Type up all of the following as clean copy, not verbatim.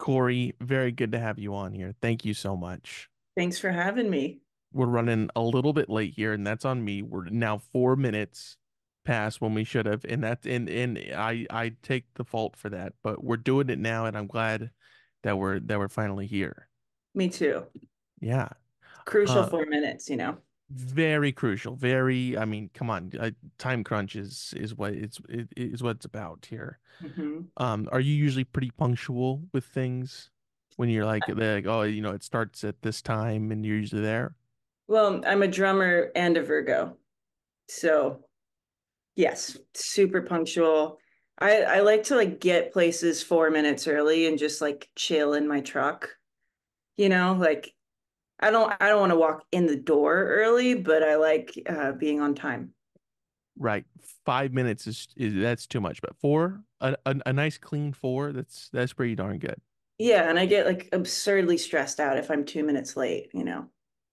Corey, very good to have you on here. Thank you so much. Thanks for having me. We're running a little bit late here, and that's on me. We're now 4 minutes past when we should have, and I take the fault for that. But we're doing it now, and I'm glad that we're finally here. Me too. Yeah. Crucial Uh, 4 minutes. very crucial. Very. I mean, come on. Time crunch is what is what it's about here. hmm Are you usually pretty punctual with things when you're like, they're like, oh, it starts at this time and you're usually there? Well, I'm a drummer and a Virgo. So, yes, super punctual. I like to like get places 4 minutes early and just like chill in my truck. Like I don't want to walk in the door early, but I like being on time. Right. 5 minutes is that's too much, but four, a nice clean four, that's pretty darn good. Yeah, and I get like absurdly stressed out if I'm 2 minutes late. Yeah.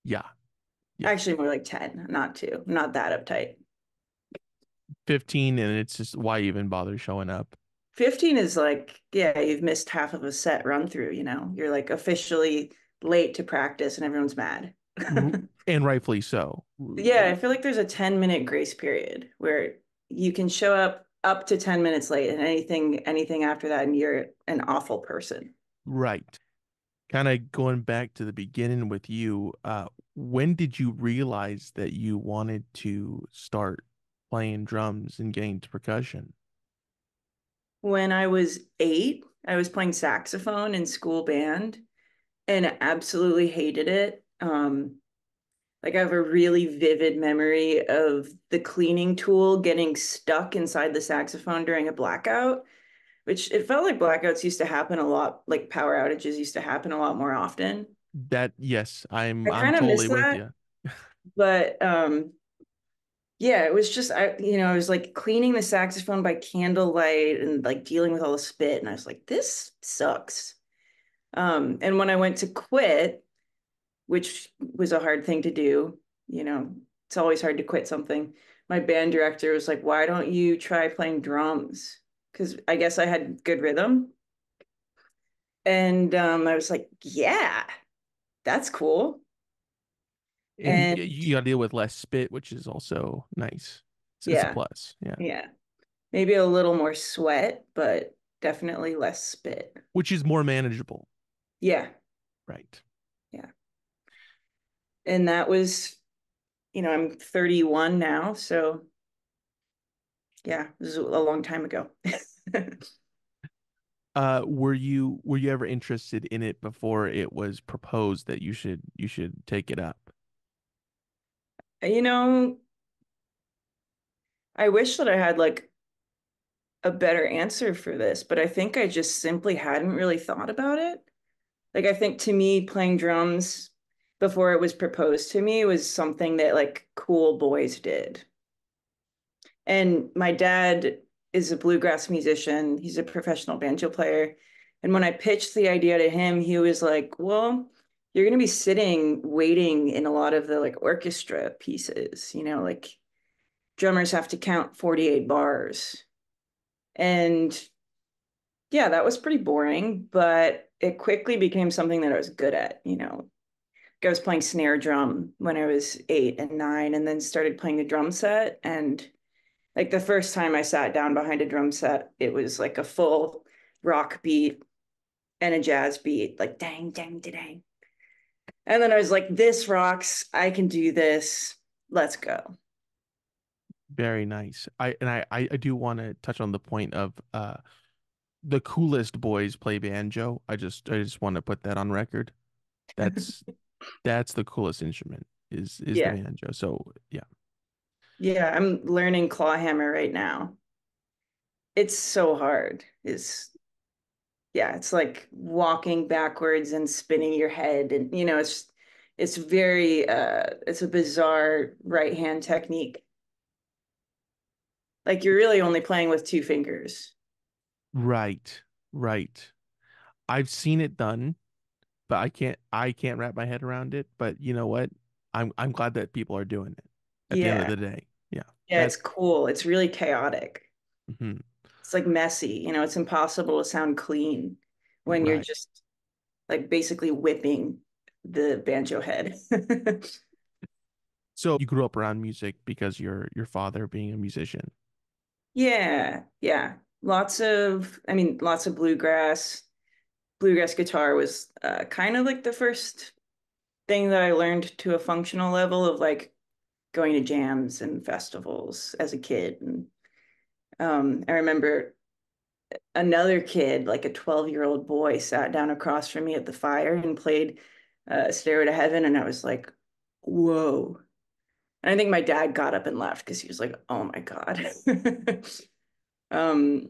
Yeah. Actually more like 10, not two. I'm not that uptight. 15 and it's just why even bother showing up? 15 is like, yeah, you've missed half of a set run through. You're like officially late to practice and everyone's mad. R- And rightfully so. Yeah, I feel like there's a 10-minute grace period where you can show up to 10 minutes late and anything after that and you're an awful person. Right. Kind of going back to the beginning with you, when did you realize that you wanted to start playing drums and getting to percussion? When I was 8, I was playing saxophone in school band and absolutely hated it. Like I have a really vivid memory of the cleaning tool getting stuck inside the saxophone during a blackout, which it felt like blackouts used to happen a lot, like power outages used to happen a lot more often. That yes, I'm I I'm kind of miss totally with that, you. but yeah, it was just I was like cleaning the saxophone by candlelight and like dealing with all the spit, and I was like, this sucks. And when I went to quit, which was a hard thing to do. You know, it's always hard to quit something. My band director was like, "Why don't you try playing drums?" Because I guess I had good rhythm. And I was like, "Yeah, that's cool." And And you got to deal with less spit, which is also nice. It's a yeah, plus. Yeah. yeah, maybe a little more sweat, but definitely less spit. Which is more manageable. Yeah, Right. yeah. And that was, I'm 31 now, so yeah, this is a long time ago. Were you ever interested in it before it was proposed that you should take it up? You know, I wish that I had like a better answer for this, but I think I just simply hadn't really thought about it. Like, I think to me, playing drums before it was proposed to me was something that like cool boys did. And my dad is a bluegrass musician, he's a professional banjo player. And when I pitched the idea to him, he was like, well, you're going to be sitting waiting in a lot of the like orchestra pieces, like drummers have to count 48 bars. And yeah, that was pretty boring, but it quickly became something that I was good at. I was playing snare drum when I was 8 and 9, and then started playing a drum set. And like the first time I sat down behind a drum set, it was like a full rock beat and a jazz beat, like dang, dang, dang. And then I was like, this rocks. I can do this. Let's go. Very nice. I do want to touch on the point of the coolest boys play banjo. I just want to put that on record. That's that's the coolest instrument is the Yeah. banjo. So yeah. Yeah. I'm learning clawhammer right now. It's so hard. Yeah, it's like walking backwards and spinning your head and it's very it's a bizarre right hand technique. Like you're really only playing with two fingers. Right. Right. I've seen it done, but I can't wrap my head around it. But you know what? I'm glad that people are doing it at the end of Yeah. the day. Yeah. Yeah, That it's cool. It's really chaotic. mhm. It's like messy, it's impossible to sound clean when you're Right. just like basically whipping the banjo head. So you grew up around music because your father being a musician. Yeah, yeah. Lots of bluegrass. Bluegrass guitar was kind of like the first thing that I learned to a functional level of like going to jams and festivals as a kid. And I remember another kid, like a 12-year-old boy, sat down across from me at the fire and played Stairway to Heaven. And I was like, whoa. And I think my dad got up and left because he was like, oh my God. Um,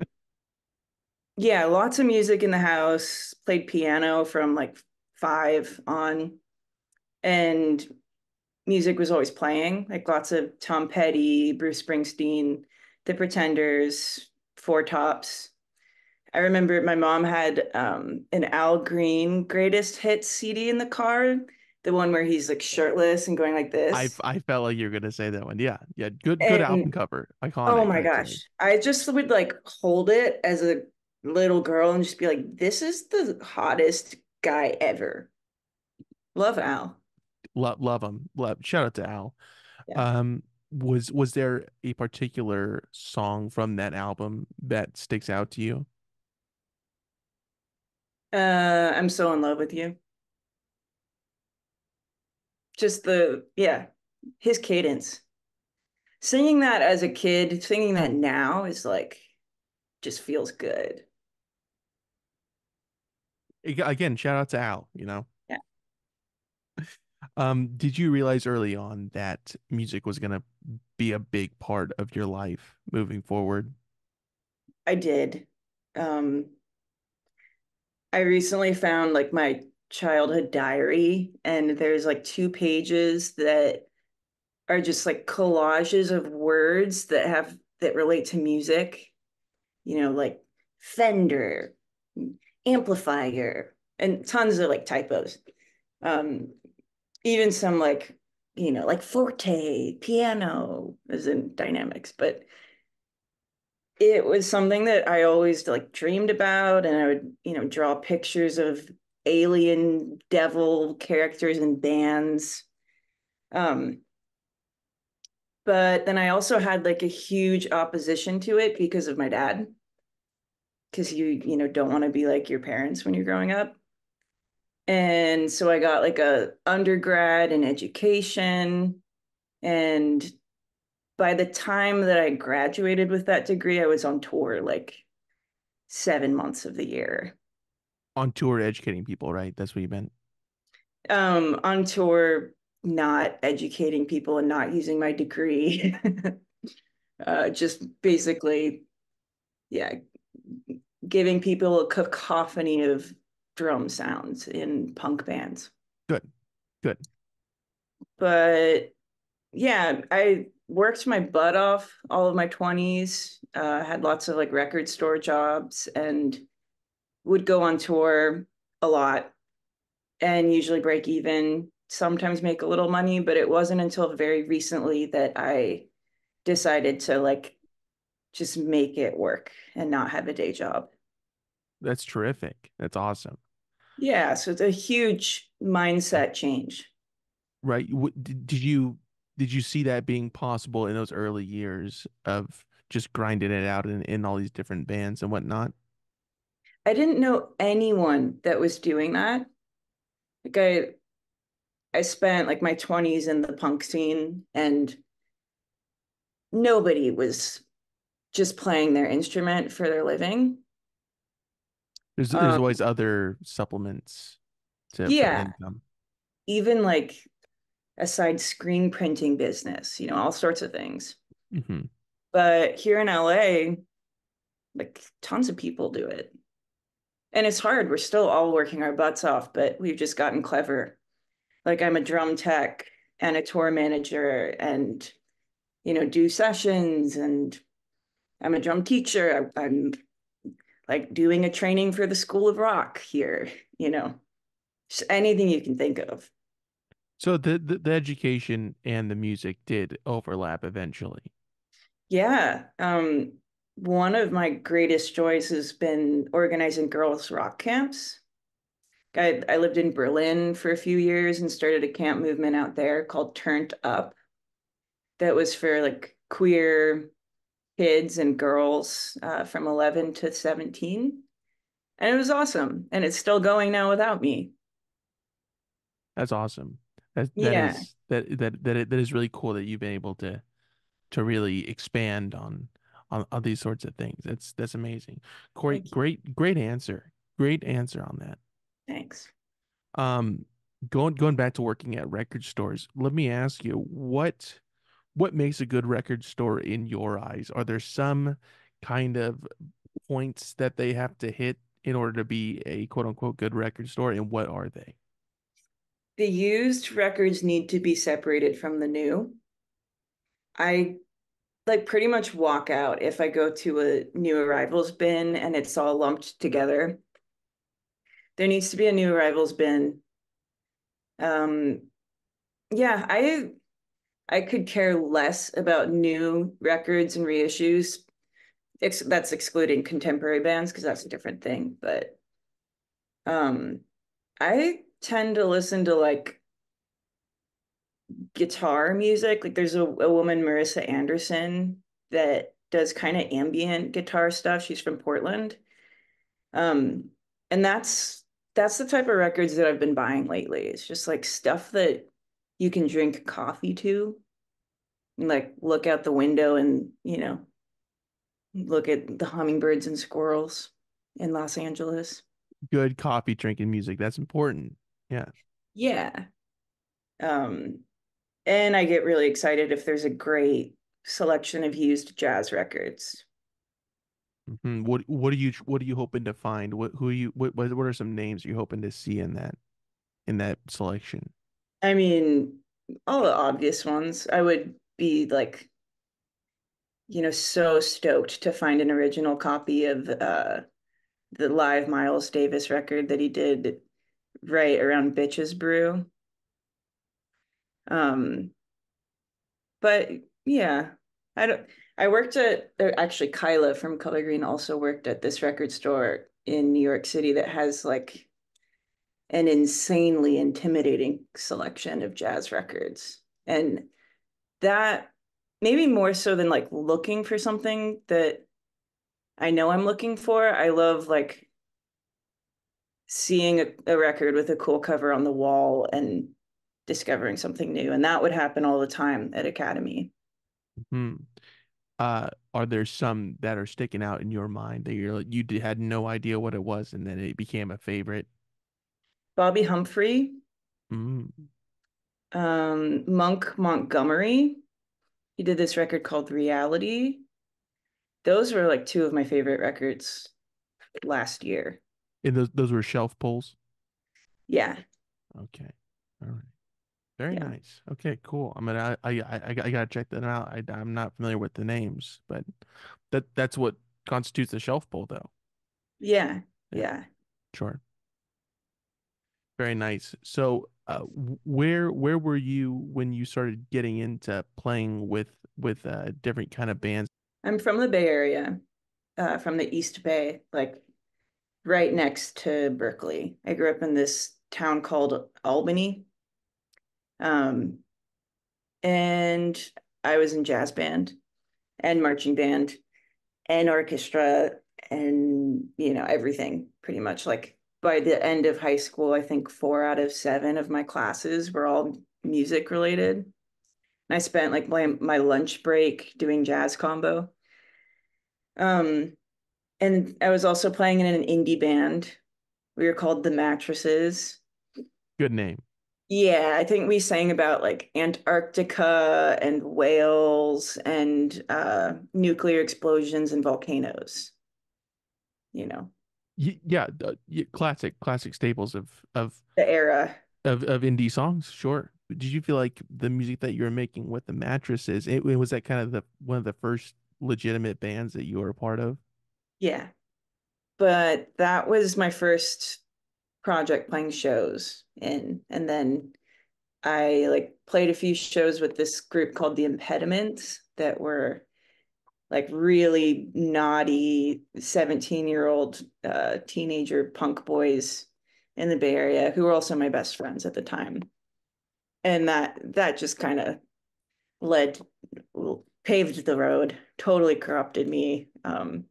yeah, lots of music in the house, played piano from like 5 on, and music was always playing, like lots of Tom Petty, Bruce Springsteen, The Pretenders, Four Tops. I remember my mom had an Al Green greatest hits CD in the car, the one where he's like shirtless and going like this. I felt like you were gonna say that one. Yeah, yeah. Good album And cover. oh Iconic, my I'd say. gosh, I just would like hold it as a little girl and just be like, this is the hottest guy ever. Love Al. Love him. Shout out to Al. Yeah. Was there a particular song from that album that sticks out to you? I'm so in love with you. Just yeah, his cadence. Singing that as a kid, singing that now is like, just feels good. Again, shout out to Al, Yeah, Did you realize early on that music was gonna be a big part of your life moving forward? I did. Um, I recently found like my childhood diary, and there's like 2 pages that are just like collages of words that relate to music, like Fender, amplifier, and tons of like typos. Um, Even some like, like forte, piano, as in dynamics, but it was something that I always like dreamed about, and I would, draw pictures of alien devil characters and bands. Um, but then I also had like a huge opposition to it because of my dad, because don't want to be like your parents when you're growing up. And so I got like a undergrad in education, and by the time that I graduated with that degree, I was on tour like 7 months of the year. On tour educating people, right? That's what you meant. On tour, not educating people and not using my degree. Just basically, yeah, giving people a cacophony of drum sounds in punk bands. Good, good. But yeah, I worked my butt off all of my 20s, had lots of like record store jobs, and would go on tour a lot and usually break even, sometimes make a little money, but it wasn't until very recently that I decided to like just make it work and not have a day job. That's terrific. That's awesome. Yeah, so it's a huge mindset change. Right? Did you see that being possible in those early years of just grinding it out in all these different bands and whatnot? I didn't know anyone that was doing that. Like I spent like my 20s in the punk scene, and nobody was just playing their instrument for their living. There's Um, always other supplements to for yeah, income. even like a side screen printing business, all sorts of things. Hmm. But here in LA, like tons of people do it. And it's hard. We're still all working our butts off, but we've just gotten clever. Like I'm a drum tech and a tour manager, and do sessions, and I'm a drum teacher. I'm like doing a training for the School of Rock here, just anything you can think of. So the education and the music did overlap eventually. Yeah. one of my greatest joys has been organizing girls' rock camps. I lived in Berlin for a few years and started a camp movement out there called Turned Up that was for like queer kids and girls from 11 to 17. And it was awesome. And it's still going now without me. That's awesome. That that Yeah, is that is really cool that you've been able to really expand on these sorts of things. That's amazing. Corey, thank you. great answer. Great answer on that. Thanks. Um, going back to working at record stores, let me ask you, what makes a good record store in your eyes? Are there some kind of points that they have to hit in order to be a quote unquote good record store, and what are they? The used records need to be separated from the new. I like pretty much walk out if I go to a new arrivals bin and it's all lumped together. There needs to be a new arrivals bin. Um, yeah, I could care less about new records and reissues. That's excluding contemporary bands because that's a different thing. But um, I tend to listen to like guitar music. Like there's a woman, Marissa Anderson, that does kind of ambient guitar stuff. She's from Portland. Um, and that's the type of records that I've been buying lately. It's just like stuff that you can drink coffee to, and like look out the window and, look at the hummingbirds and squirrels in Los Angeles. Good coffee drinking music. That's important. Yeah. Yeah. Um, and I get really excited if there's a great selection of used jazz records. What are you hoping to find? What are some names you're hoping to see in that selection? I mean, all the obvious ones. I would be like, so stoked to find an original copy of the live Miles Davis record that he did right around Bitches Brew. Um, but yeah, I don't. I worked at actually Kyla from Color Green also worked at this record store in New York City that has like an insanely intimidating selection of jazz records. And that maybe more so than like looking for something that I know I'm looking for, I love like seeing a record with a cool cover on the wall and discovering something new. And that would happen all the time at Academy. Hmm. Are there some that are sticking out in your mind that had no idea what it was and then it became a favorite? Bobby Humphrey, Mm. Monk Montgomery. He did this record called Reality. Those were like two of my favorite records last year. And those were shelf pulls. Yeah, Okay. All right. Very yeah, nice. Okay, cool. I gotta check that out. I'm not familiar with the names, but that's what constitutes a shelf pull, though. yeah, Yeah, yeah. sure. Very nice. So, where were you when you started getting into playing with different kind of bands? I'm from the Bay Area, from the East Bay, like right next to Berkeley. I grew up in this town called Albany. Um, and I was in jazz band and marching band and orchestra and, everything pretty much. Like by the end of high school, I think 4 out of 7 of my classes were all music related. And I spent like my lunch break doing jazz combo. Um, and I was also playing in an indie band. We were called The Mattresses. Good name. Yeah, I think we sang about like Antarctica and whales and nuclear explosions and volcanoes, you know, Classic staples the era. of indie songs. Sure. Did you feel like the music that you were making with the mattresses? It was that kind of the one of the first legitimate bands that you were a part of? Yeah. But that was my first project playing shows in. And then I like played a few shows with this group called The Impediments that were like really naughty 17-year-old teenager punk boys in the Bay Area who were also my best friends at the time. And that just kind of led paved the road, totally corrupted me. And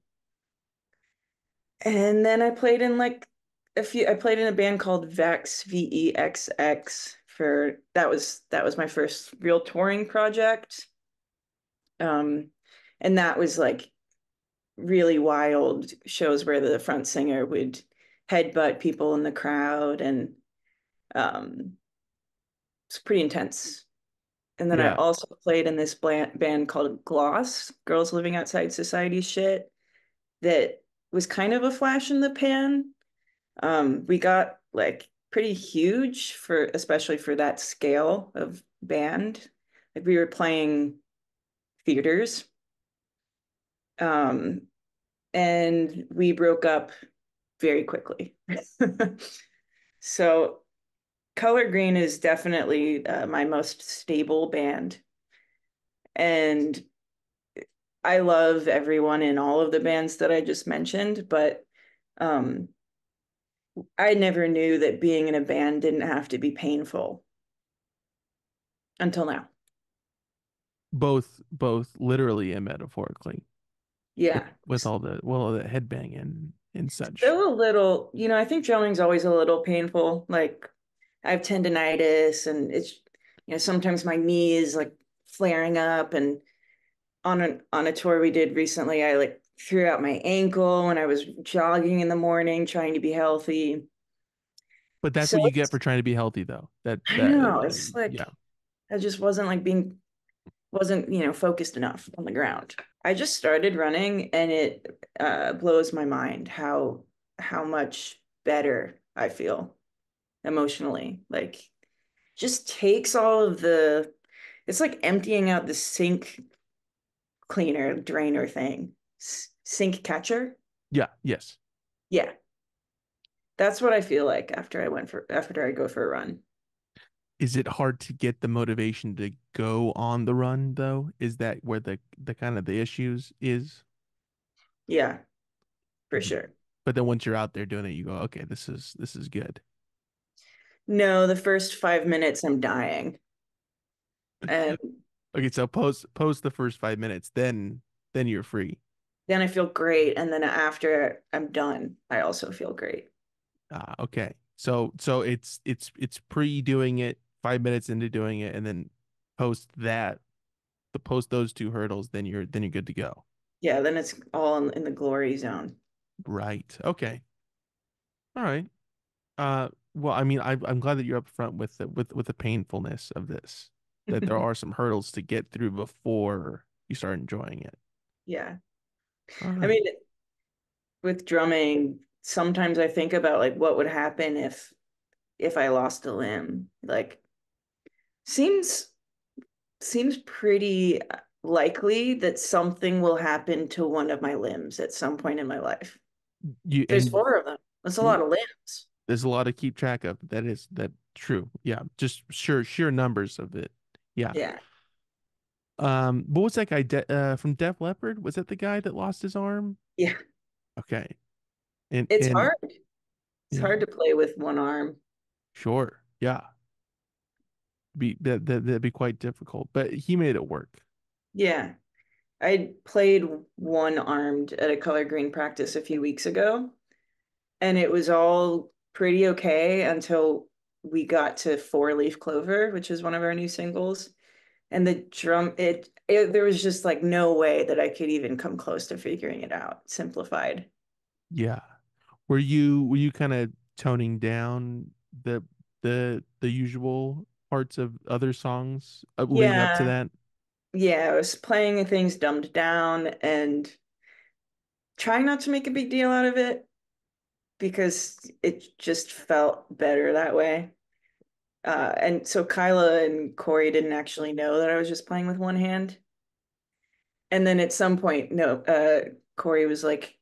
then I played in like I played in a band called Vex, VEXX for that was my first real touring project. Um, and that was like really wild shows where the front singer would headbutt people in the crowd, and it's pretty intense. And then I Yeah. also played in this band called Gloss, Girls Living Outside Society shit, that was kind of a flash in the pan. We got like pretty huge for especially for that scale of band. Like we were playing theaters. Um, and we broke up very quickly. So Color Green is definitely my most stable band. And I love everyone in all of the bands that I just mentioned, but um, I never knew that being in a band didn't have to be painful until now. Both literally and metaphorically Yeah. with all the well the headbang and such. Still a little, I think drumming's always a little painful. Like I have tendonitis and sometimes my knee is like flaring up, and on a tour we did recently, I like threw out my ankle when I was jogging in the morning trying to be healthy. But that's So what you get for trying to be healthy though. I know it's Yeah. like I just wasn't like being wasn't, focused enough on the ground. I just started running and it blows my mind how much better I feel emotionally. Like just takes all of the it's like emptying out the sink cleaner drainer thing. Sink catcher. Yeah, yes. Yeah. That's what I feel like after I go for a run. Is it hard to get the motivation to go on the run though? Is that where the kind of the issues is? Yeah, for Mhm. sure. But then once you're out there doing it, you go, okay, this is good. No, the first 5 minutes I'm dying. And Okay, so post the first 5 minutes, then you're free. then I feel great. And then after I'm done, I also feel great. Okay. So it's pre doing it, 5 minutes into doing it, and then post that, the post those two hurdles, then you're good to go. Yeah, then it's all in the glory zone. Right. Okay. All right. Well, I mean, I'm glad that you're upfront with the painfulness of this, that there are some hurdles to get through before you start enjoying it. Yeah. All I right. mean, with drumming, sometimes I think about like what would happen if I lost a limb. Like seems seems pretty likely that something will happen to one of my limbs at some point in my life. You There's and four of them. That's a yeah, lot of limbs. there's a lot to keep track of. That true. Yeah, just sheer numbers of it. Yeah. Yeah. What was that guy from Def Leppard? Was that the guy that lost his arm? Yeah. Okay. And It's and hard. It's yeah, hard to play with one arm. sure. Yeah. That'd be quite difficult, but he made it work. Yeah. I played one armed at a color green practice a few weeks ago, and it was all pretty okay until we got to Four Leaf Clover, which is one of our new singles. And the drum, there was just like no way that I could even come close to figuring it out, simplified. Yeah. Were you kind of toning down the usual parts of other songs leading up to Yeah. that? Yeah. I was playing things dumbed down and trying not to make a big deal out of it because it just felt better that way. And so Kyla and Corey didn't actually know that I was just playing with one hand. And then at some point, no, Corey was like,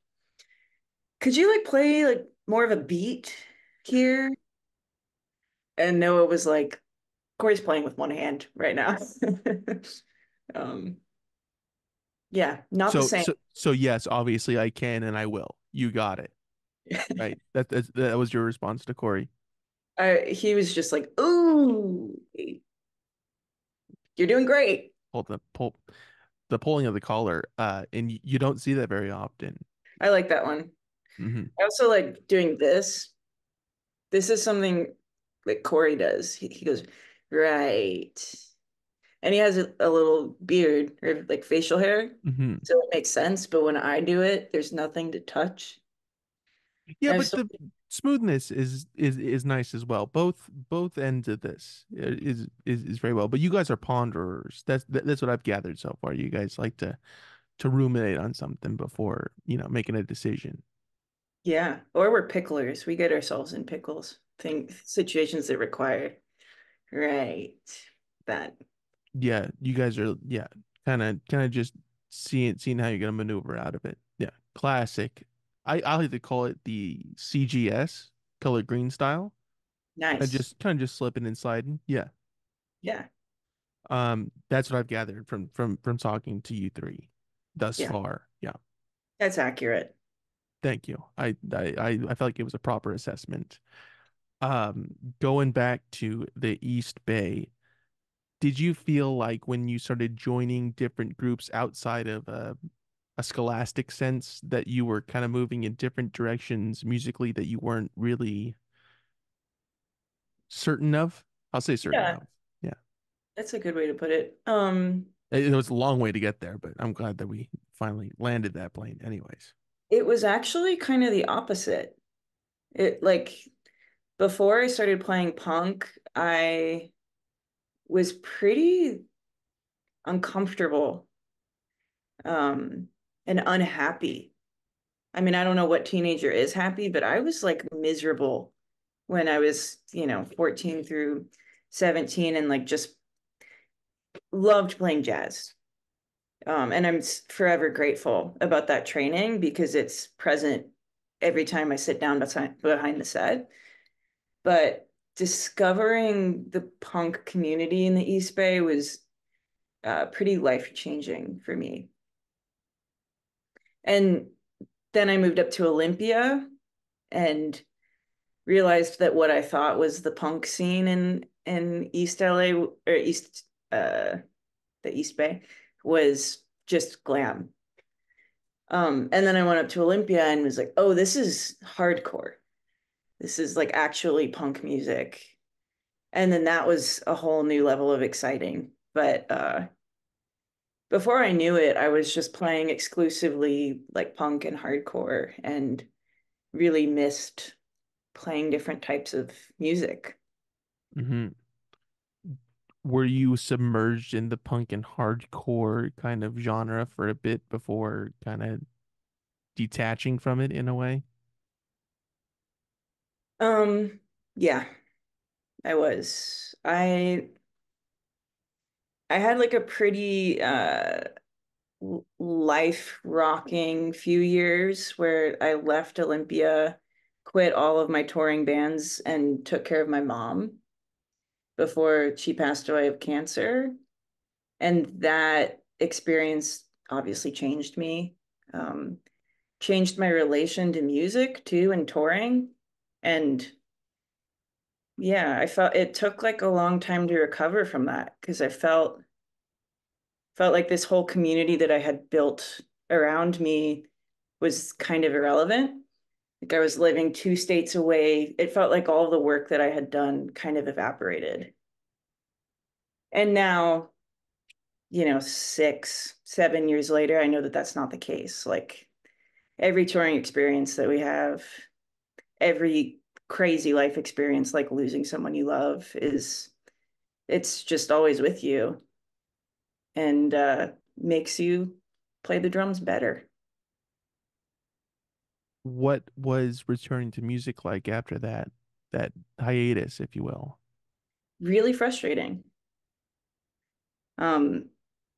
"Could you like play like more of a beat here?" And Noah was like, "Corey's playing with one hand right now." Um, Yeah, not the So same. so yes, obviously I can and I will. You got it. Right. That was your response to Corey. He was just like, "Ooh, you're doing great." Pull the pulling of the collar. And you don't see that very often. I like that one. Hmm. I also like doing this. This is something that Corey does. He goes, right. And he has a little beard or like facial hair. Hmm. So it makes sense. But when I do it, there's nothing to touch. Yeah, And but so, the smoothness is nice as well. Both ends of this is very well. But you guys are ponderers. That's what I've gathered so far. You guys like to ruminate on something before, making a decision. yeah. Or we're picklers. We get ourselves in pickles, situations that require, right. That. Yeah, you guys are, yeah, kind of just seeing how you're gonna maneuver out of it. Yeah, classic. I like to call it the CGS, color green style. Nice. Kind of just slipping and sliding. Yeah. Yeah. That's what I've gathered from talking to you three thus Yeah. far. Yeah. That's accurate. Thank you. I felt like it was a proper assessment. Going back to the East Bay, did you feel like when you started joining different groups outside of a scholastic sense that you were kind of moving in different directions musically that you weren't really certain of? I'll say certain Yeah. of. Yeah. That's a good way to put it. It was a long way to get there, but I'm glad that we finally landed that plane anyways. It was actually kind of the opposite. It like before I started playing punk, I was pretty uncomfortable um and unhappy. I mean, I don't know what teenager is happy, but I was like miserable when I was, 14 through 17 and like just loved playing jazz. And I'm forever grateful about that training because it's present every time I sit down behind the set. But discovering the punk community in the East Bay was pretty life-changing for me. And then I moved up to Olympia and realized that what I thought was the punk scene in East LA or the East Bay was just glam. And then I went up to Olympia and was like, oh, this is hardcore. This is like actually punk music. And then that was a whole new level of exciting. But before I knew it, I was just playing exclusively like punk and hardcore and really missed playing different types of music. Hmm. Were you submerged in the punk and hardcore kind of genre for a bit before kind of detaching from it in a way? Um, yeah, I was. I had like a pretty life rocking few years where I left Olympia, quit all of my touring bands, and took care of my mom before she passed away of cancer. And that experience obviously changed me, um, changed my relation to music too and touring. And yeah, I felt it took like a long time to recover from that because I felt like this whole community that I had built around me was kind of irrelevant. Like I was living two states away. It felt like all the work that I had done kind of evaporated. And now, 6, 7 years later, I know that that's not the case. Like every touring experience that we have, every crazy life experience, like losing someone you love, it's just always with you and makes you play the drums better. What was returning to music like after that hiatus, if you will? Really frustrating. Um,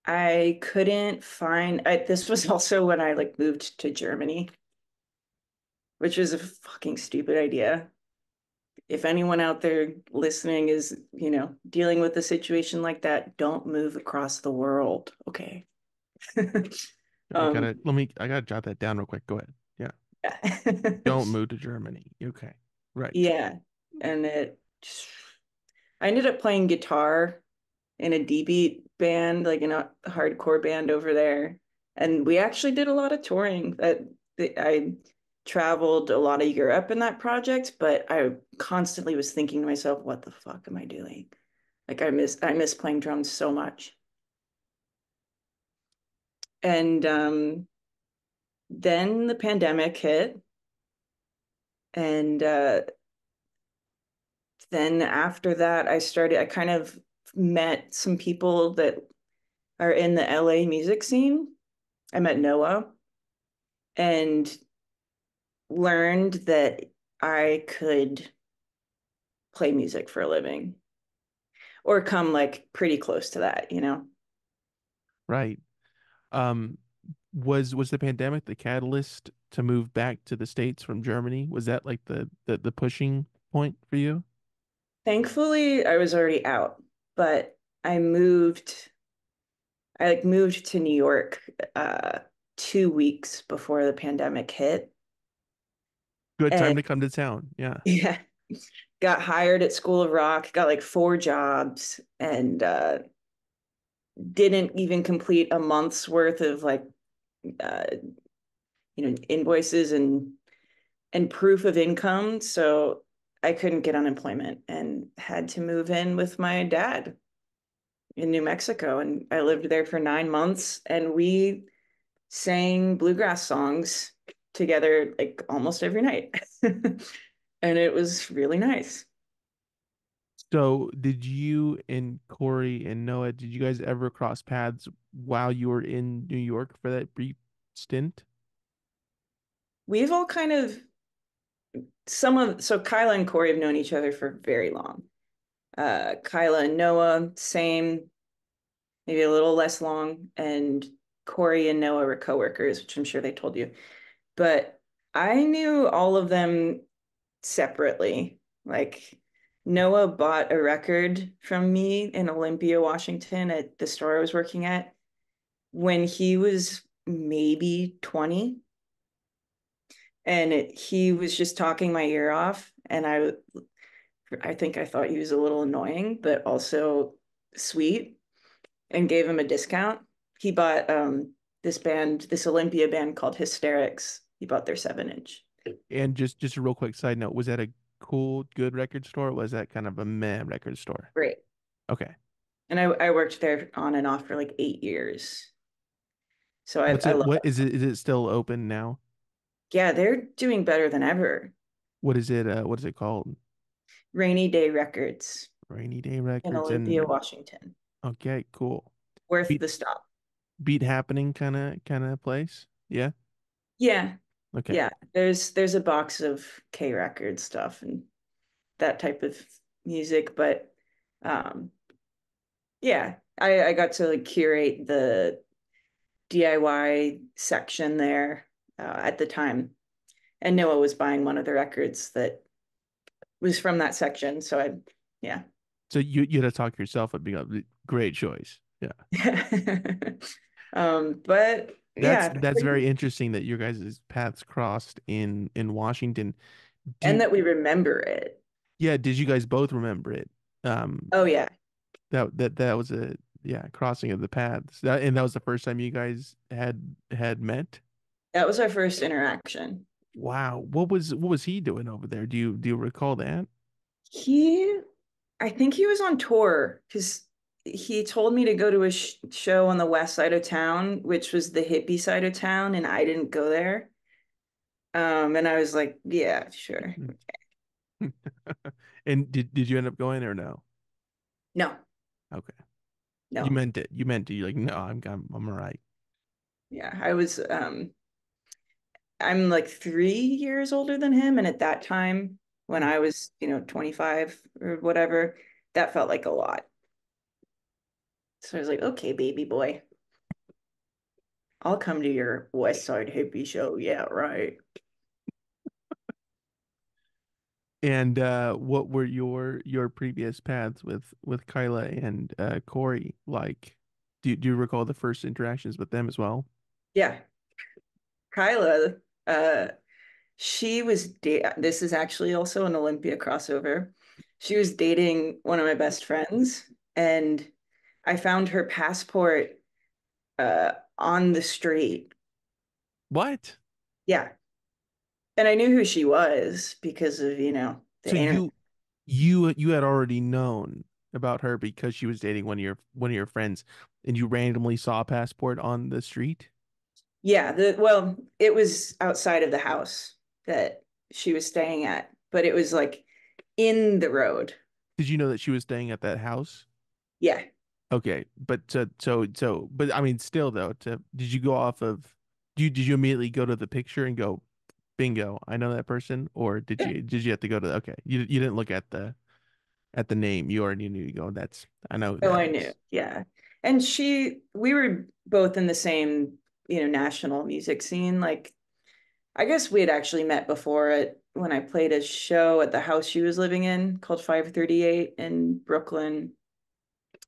I couldn't find this was also when I like moved to Germany, which was a fucking stupid idea. If anyone out there listening is, dealing with a situation like that, don't move across the world, okay? Um, I gotta jot that down real quick. Go ahead. Yeah. yeah. Don't move to Germany. Okay. Right. Yeah. And I ended up playing guitar in a D-beat band, like in a hardcore band over there. And we actually did a lot of touring. I traveled a lot of Europe in that project, but I constantly was thinking to myself, what the fuck am I doing? Like I miss playing drums so much. And then the pandemic hit, and then after that, I kind of met some people that are in the LA music scene. I met Noah and learned that I could play music for a living or come like pretty close to that, you know? Right. Um, was the pandemic the catalyst to move back to the States from Germany? Was that like the pushing point for you? Thankfully, I was already out, but I like moved to New York 2 weeks before the pandemic hit. Good time And to come to town. Yeah. yeah, got hired at School of Rock, got like 4 jobs, and didn't even complete a month's worth of like uh, invoices and proof of income. So I couldn't get unemployment and had to move in with my dad in New Mexico. And I lived there for 9 months, and we sang bluegrass songs together like almost every night. And it was really nice. So, did you and Corey and Noah, did you guys ever cross paths while you were in New York for that brief stint? We've all kind of so Kyla and Corey have known each other for very long. Kyla and Noah, same, maybe a little less long, and Corey and Noah were coworkers, which I'm sure they told you. But I knew all of them separately. Like Noah bought a record from me in Olympia, Washington at the store I was working at when he was maybe 20. And he was just talking my ear off. And I think I thought he was a little annoying, but also sweet, and gave him a discount. He bought this Olympia band called Hysterics. He bought their 7 inch. And just a real quick side note, was that a cool, good record store? Or was that kind of a meh record store? Great. Okay. And I worked there on and off for like 8 years. So I love What that. is it still open now? Yeah, they're doing better than ever. What is it called? Rainy Day Records Rainy Day in Records Olympia, and Washington. okay, cool. Worth Beat the stop. beat happening kind of place. Yeah. Yeah. Okay. Yeah. There's a box of K record stuff and that type of music, but um yeah, I got to like curate the DIY section there at the time. And Noah was buying one of the records that was from that section. So yeah. So you had to talk yourself up being a great choice. Yeah. But yeah, That's very interesting that your guys' paths crossed in Washington. and Do that we remember it. Yeah, did you guys both remember it? Oh yeah, That was a yeah, crossing of the paths. That was the first time you guys had met? that was our first interaction. Wow. What was he doing over there? Do you recall that? He, I think he was on tour because he told me to go to a show on the west side of town, which was the hippie side of town, and I didn't go there. And I was like, yeah, sure. And did you end up going or no? No, Okay. You no. meant it. You meant it. You're like, no, I'm all right. Yeah, I'm like 3 years older than him. And at that time, when I was, 25 or whatever, that felt like a lot. So I was like, okay, baby boy, I'll come to your West Side hippie show. Yeah, right. And what were your previous paths with Kyla and Corey like? Do you recall the first interactions with them as well? Yeah, Kyla, she was this is actually also an Olympia crossover. She was dating one of my best friends, and I found her passport on the street. What? Yeah, and I knew who she was because of, So the internet. you had already known about her because she was dating one of your friends, and you randomly saw a passport on the street? Yeah, well, it was outside of the house that she was staying at, but it was like in the road. Did you know that she was staying at that house? Yeah. Okay, but but I mean, still though, did you go off of, did you immediately go to the picture and go, bingo, I know that person, or Yeah. did you have to go to okay, you didn't look at the name, you already knew, you go, that's, I know who Oh, that I knew. is. Yeah. And we were both in the same, national music scene. Like, I guess we had actually met before when I played a show at the house she was living in called 538 in Brooklyn.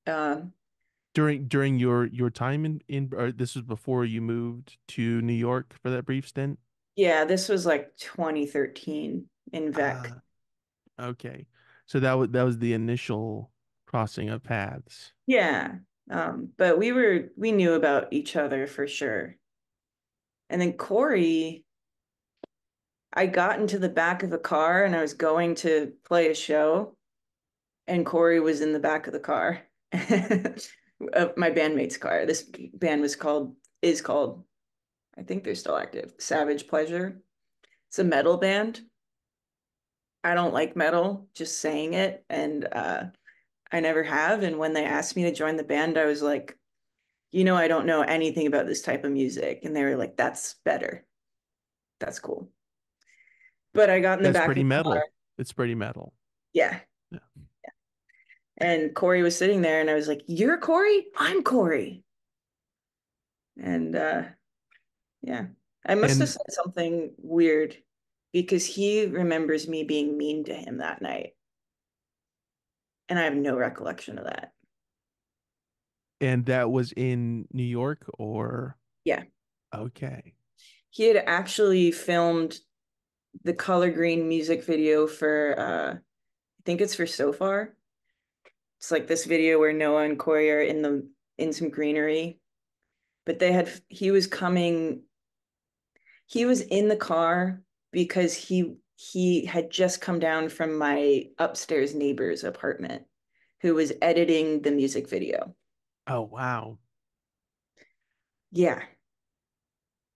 Um, During your time in or this was before you moved to New York for that brief stint? yeah, this was like 2013 in Vec. Ah, okay. So that was the initial crossing of paths. Yeah. But we knew about each other for sure. And then Corey, I got into the back of a car and I was going to play a show, and Corey was in the back of the car, of my bandmate's car. This band is called, I think they're still active, Savage Pleasure. It's a metal band. I don't like metal, just saying it, and I never have. And when they asked me to join the band, I was like, I don't know anything about this type of music. And they were like, that's better. That's cool. But I got in the That's back pretty of the car. metal. It's pretty metal. Yeah. Yeah. And Corey was sitting there, and I was like, "You're Corey? I'm Corey." And yeah, I must have And said something weird because he remembers me being mean to him that night. And I have no recollection of that. and that was in New York or Yeah. okay. He had actually filmed the color green music video for I think it's for So Far. It's like this video where Noah and Corey are in some greenery. But he was in the car because he had just come down from my upstairs neighbor's apartment who was editing the music video. Oh wow. Yeah,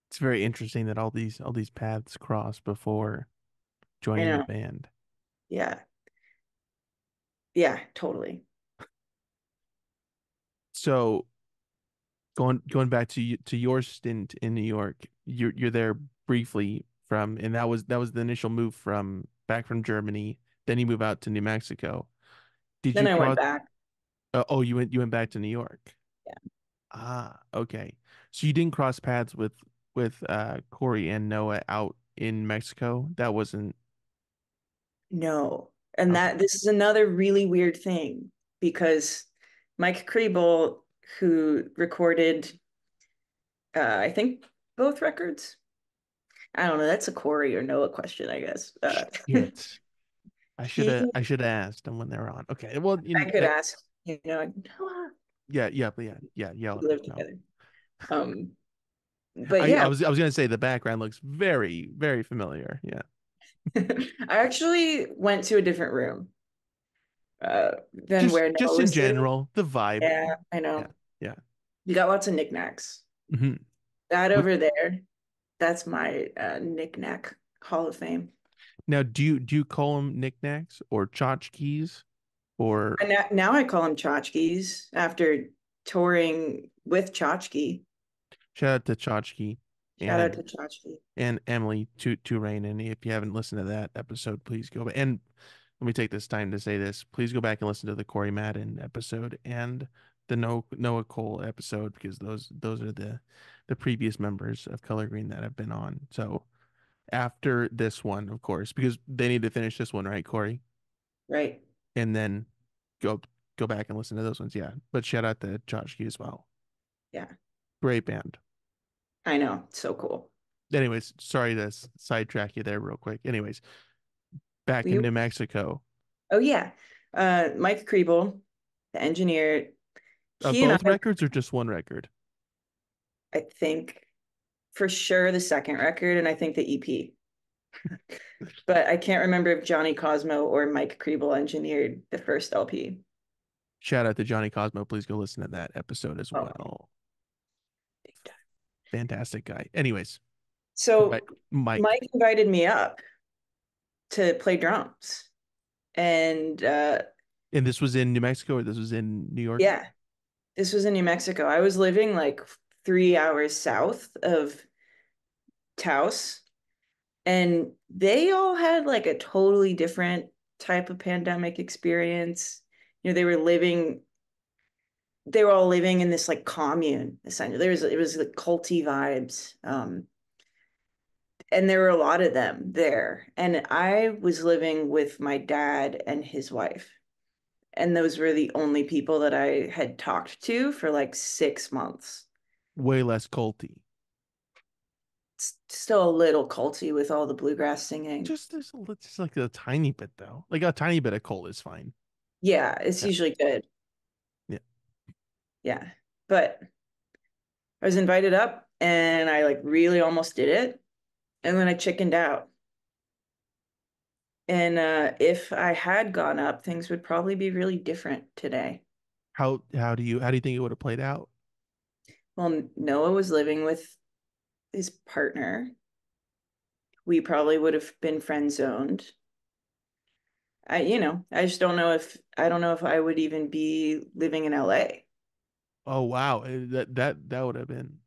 It's very interesting that all these paths cross before I joining the know. band. Yeah. Yeah, totally. So going back to your stint in New York, you're there briefly from, and that was the initial move from back from Germany. Then you move out to New Mexico. Did Then you I went cross? back. Oh, you went back to New York. Yeah. Ah, okay. So you didn't cross paths with Corey and Noah out in Mexico. That wasn't No. And okay. that this is another really weird thing because Mike Kriebel, who recorded I think both records. I don't know. That's a Corey or Noah question, I guess. Shit. He, I should have asked them when they were on. Okay. Well, I could ask, Noah, yeah, yeah, but yeah, we let us live know. together. Um, but yeah, I was gonna say the background looks very, very familiar. Yeah. I actually went to a different room than where Noah Just in was sitting. general, the vibe. Yeah, I Yeah. know. Yeah. You got lots of knickknacks. Hmm. That What over there, that's my knickknack Hall of Fame. now do you call them knickknacks or tchotchkes or And now I call them tchotchkes after touring with Tchotchke. shout out to tchotchke Shout out and to Tchotchke. Emily to Rain, and if you haven't listened to that episode, please go back. And let me take this time to say this. Please go back and listen to the Corey Madden episode and the Noah Cole episode because those are the previous members of Color Green that have been on. So after this one, of course, because they need to finish this one, right, Corey? Right. And then go go back and listen to those ones. Yeah. But shout out to Josh Key as well. Yeah. Great band. I know. So cool. Anyways, sorry to sidetrack you there real quick. Anyways, back in We, New Mexico, oh yeah. Mike Kriebel, the engineer, he and both records or just one record? I think for sure the second record, and I think the EP. But I can't remember if Johnny Cosmo or Mike Kriebel engineered the first LP. Shout out to Johnny Cosmo. Please go listen to that episode as Oh, well. big time. Fantastic guy. Anyways, So right, Mike. Mike invited me up to play drums. And And this was in New Mexico or this was in New York? yeah, this was in New Mexico. I was living like 3 hours south of Taos, and they all had like a totally different type of pandemic experience. They were all living in this like commune, essentially. It was like culty vibes. And there were a lot of them there. And I was living with my dad and his wife. And those were the only people that I had talked to for like 6 months. Way less culty. It's still a little culty with all the bluegrass singing. Just like a tiny bit though. Like a tiny bit of cult is fine. Yeah, it's Yeah. usually good. Yeah. Yeah. But I was invited up and I like really almost did it. And then I chickened out. And if I had gone up, things would probably be really different today. How do you think it would have played out? Well, Noah was living with his partner. We probably would have been friend zoned. I just don't know if I don't know if I would even be living in LA. Oh wow. That would have been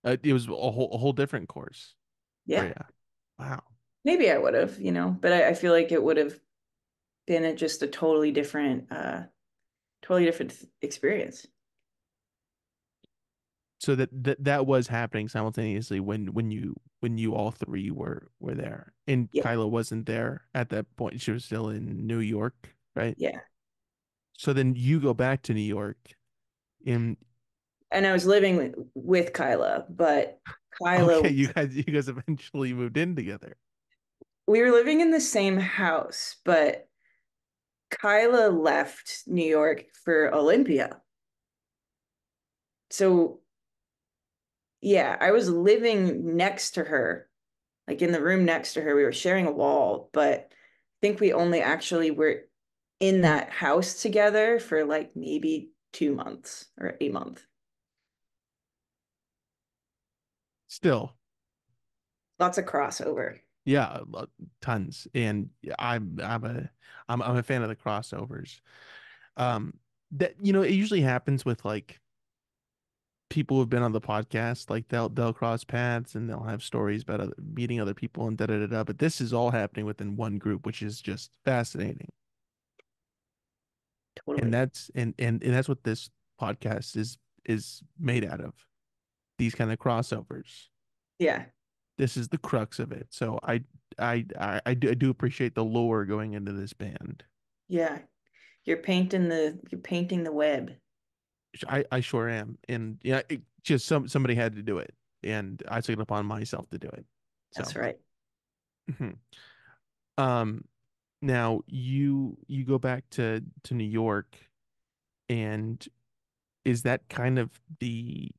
it was a whole different course for Yeah, you. Wow. maybe I would have, but I feel like it would have been just a totally different experience. So that was happening simultaneously when you all three were there. And Yeah, Kyla wasn't there at that point. She was still in New York, right? yeah. So then you go back to New York and And I was living with Kyla, but Kyla, okay, you guys eventually moved in together. we were living in the same house, but Kyla left New York for Olympia. So yeah, I was living next to her, like in the room next to her. We were sharing a wall, but I think we only actually were in that house together for like maybe 2 months or a month. Still, Lots of crossover. yeah, tons. And yeah, I'm a fan of the crossovers. That it usually happens with like people who've been on the podcast, like they'll cross paths and they'll have stories about meeting other people and da da da da. But this is all happening within one group, which is just fascinating. And Totally. and that's what this podcast is made out of. These kind of crossovers. Yeah. This is the crux of it. So I do appreciate the lore going into this band. Yeah. You're painting the web. I sure am. And yeah, just somebody had to do it, and I took it upon myself to do it. That's So, right. mhm. um, now you go back to New York, and is that kind of the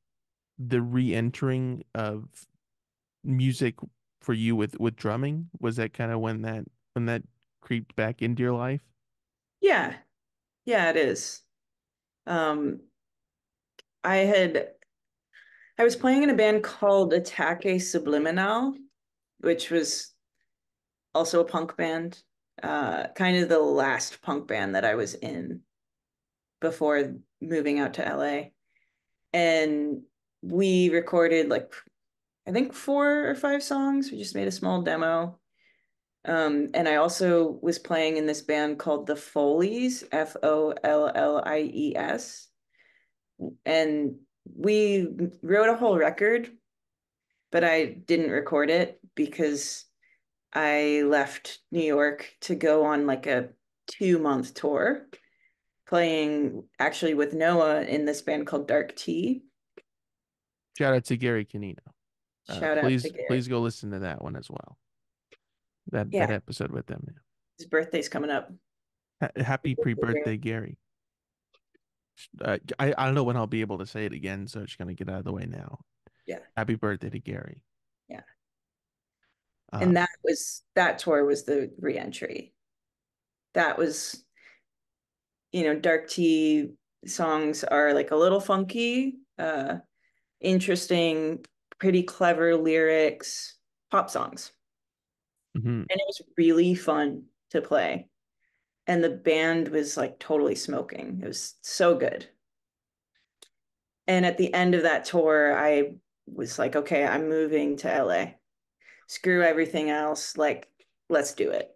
re-entering of music for you with drumming? Was that kind of when that creeped back into your life? Yeah. Yeah, it is. Um, I had I was playing in a band called Attaque Subliminal, which was also a punk band. Kind of the last punk band that I was in before moving out to LA. And we recorded like I think 4 or 5 songs. We just made a small demo. And I also was playing in this band called The Follies, Follies. And we wrote a whole record, but I didn't record it because I left New York to go on like a 2 month tour, playing actually with Noah in this band called Dark Tea. Shout out to Gary Canino. Shout out to Please Gary. go listen to that one as well. That Yeah, episode with them. his birthday's coming up. Happy pre-birthday, Gary. I don't know when I'll be able to say it again, so just gonna get out of the way now. Yeah, Happy birthday to Gary. yeah. And Um, that tour was the reentry. That was, dark tea songs are like a little funky, interesting, pretty clever lyrics, pop songs. mhm. And it was really fun to play. And the band was like totally smoking. It was so good. And at the end of that tour, I was like, okay, I'm moving to LA. Screw everything else. Like, let's do it.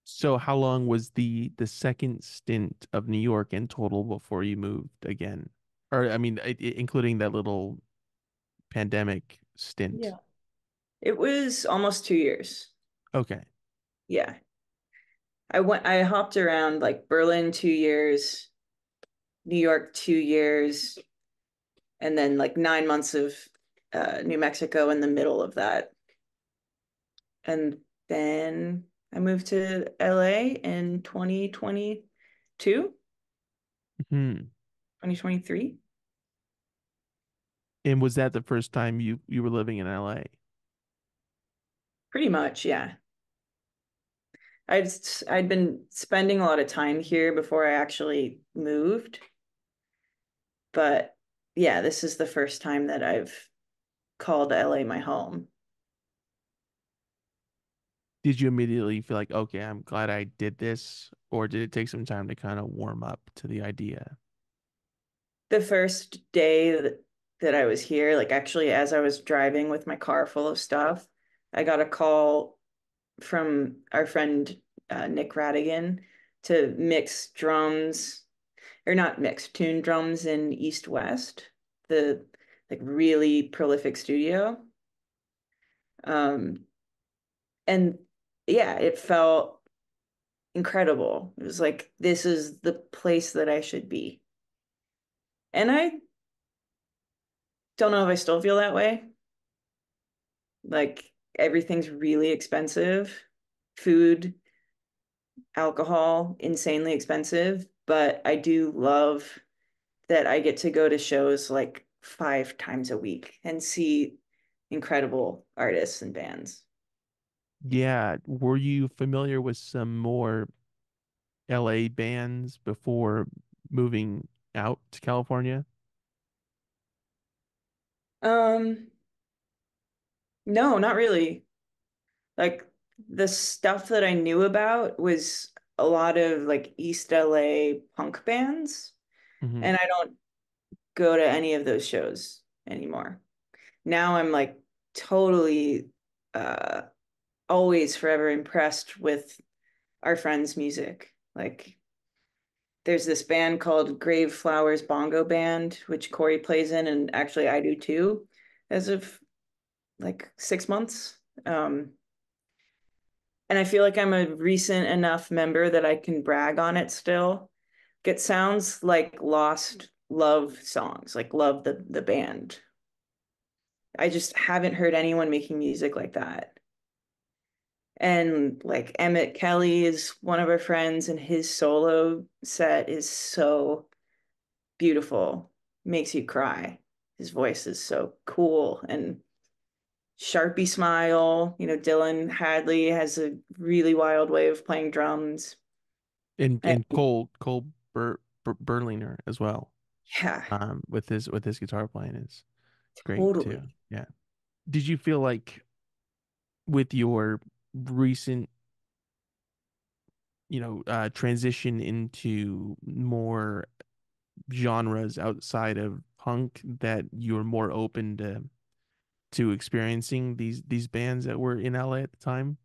So how long was the second stint of New York in total before you moved again? Or I mean, including that little pandemic stint. Yeah. It was almost 2 years. Okay. Yeah. I hopped around like Berlin 2 years, New York 2 years, and then like 9 months of New Mexico in the middle of that. And then I moved to LA in 2022, Hmm. 2023. And was that the first time you were living in LA? Pretty much, yeah. I'd I'd been spending a lot of time here before I actually moved, but yeah, this is the first time that I've called LA my home. Did you immediately feel like, okay, I'm glad I did this, or did it take some time to kind of warm up to the idea? The first day that I was here, like actually as I was driving with my car full of stuff, I got a call from our friend Nick Radigan to mix drums, or not mix, tune drums in East West, the like really prolific studio. Um, and yeah, it felt incredible. It was like, this is the place that I should be. And I don't know if I still feel that way. Like everything's really expensive. Food, alcohol, insanely expensive. But I do love that I get to go to shows like 5 times a week and see incredible artists and bands. Yeah. Were you familiar with some more LA bands before moving out to California? Um, no, not really. Like the stuff that I knew about was a lot of like East LA punk bands, Hmm. and I don't go to any of those shows anymore. Now I'm like totally uh always forever impressed with our friends' music. Like there's this band called Grave Flowers Bongo Band, which Corey plays in, and actually I do too, as of like 6 months. And I feel like I'm a recent enough member that I can brag on it still. It sounds like lost love songs, like love the band. I just haven't heard anyone making music like that. And like Emmett Kelly is one of our friends, and his solo set is so beautiful, makes you cry. His voice is so cool and Sharpie smile. Dylan Hadley has a really wild way of playing drums. And And Berliner as well. yeah, With his guitar playing is great too. totally. Yeah. Did you feel like with your recent, transition into more genres outside of punk that you're more open to experiencing these bands that were in LA at the time?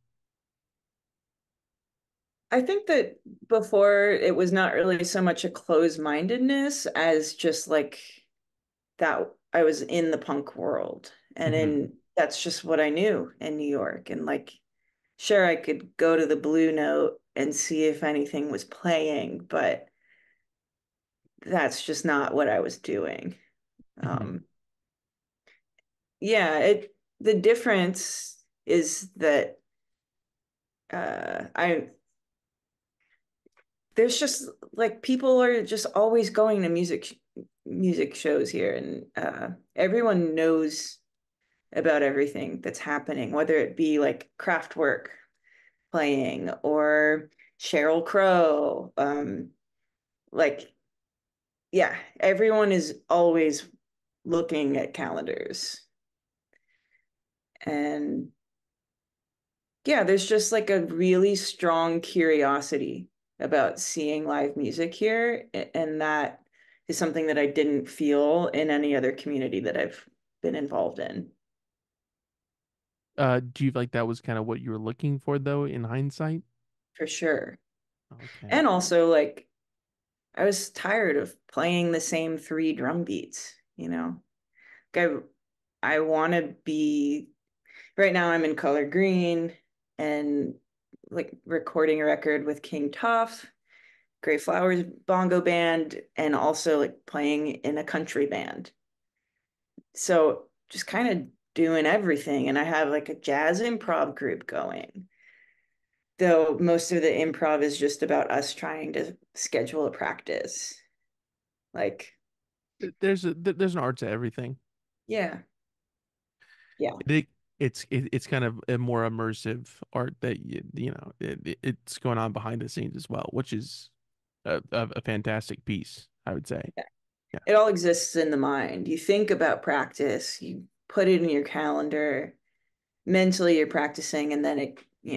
I think that before it was not really so much a closed-mindedness as just like that I was in the punk world and Hmm. in that's just what I knew in New York. And like, sure, I could go to the Blue Note and see if anything was playing, but that's just not what I was doing. Hmm. Um, yeah, it the difference is that I there's just like people are just always going to music shows here, and everyone knows about everything that's happening, whether it be like Kraftwerk playing or Sheryl Crow. Like, yeah, everyone is always looking at calendars. And yeah, there's just like a really strong curiosity about seeing live music here. And that is something that I didn't feel in any other community that I've been involved in, Do you like that was kind of what you were looking for though in hindsight? for sure. Okay. And also, like, I was tired of playing the same three drum beats, you know? Like, I want to be, right now I'm in Color Green and like recording a record with King Tuff, Gray Flowers bongo band, and also like playing in a country band. So just kind of doing everything. And I have like a jazz improv group going, though most of the improv is just about us trying to schedule a practice. Like, There's an art to everything. yeah, yeah, It, it's kind of a more immersive art that it's going on behind the scenes as well, which is a fantastic piece, I would say. yeah. Yeah. It all exists in the mind. You think about practice, you put it in your calendar, mentally you're practicing, and then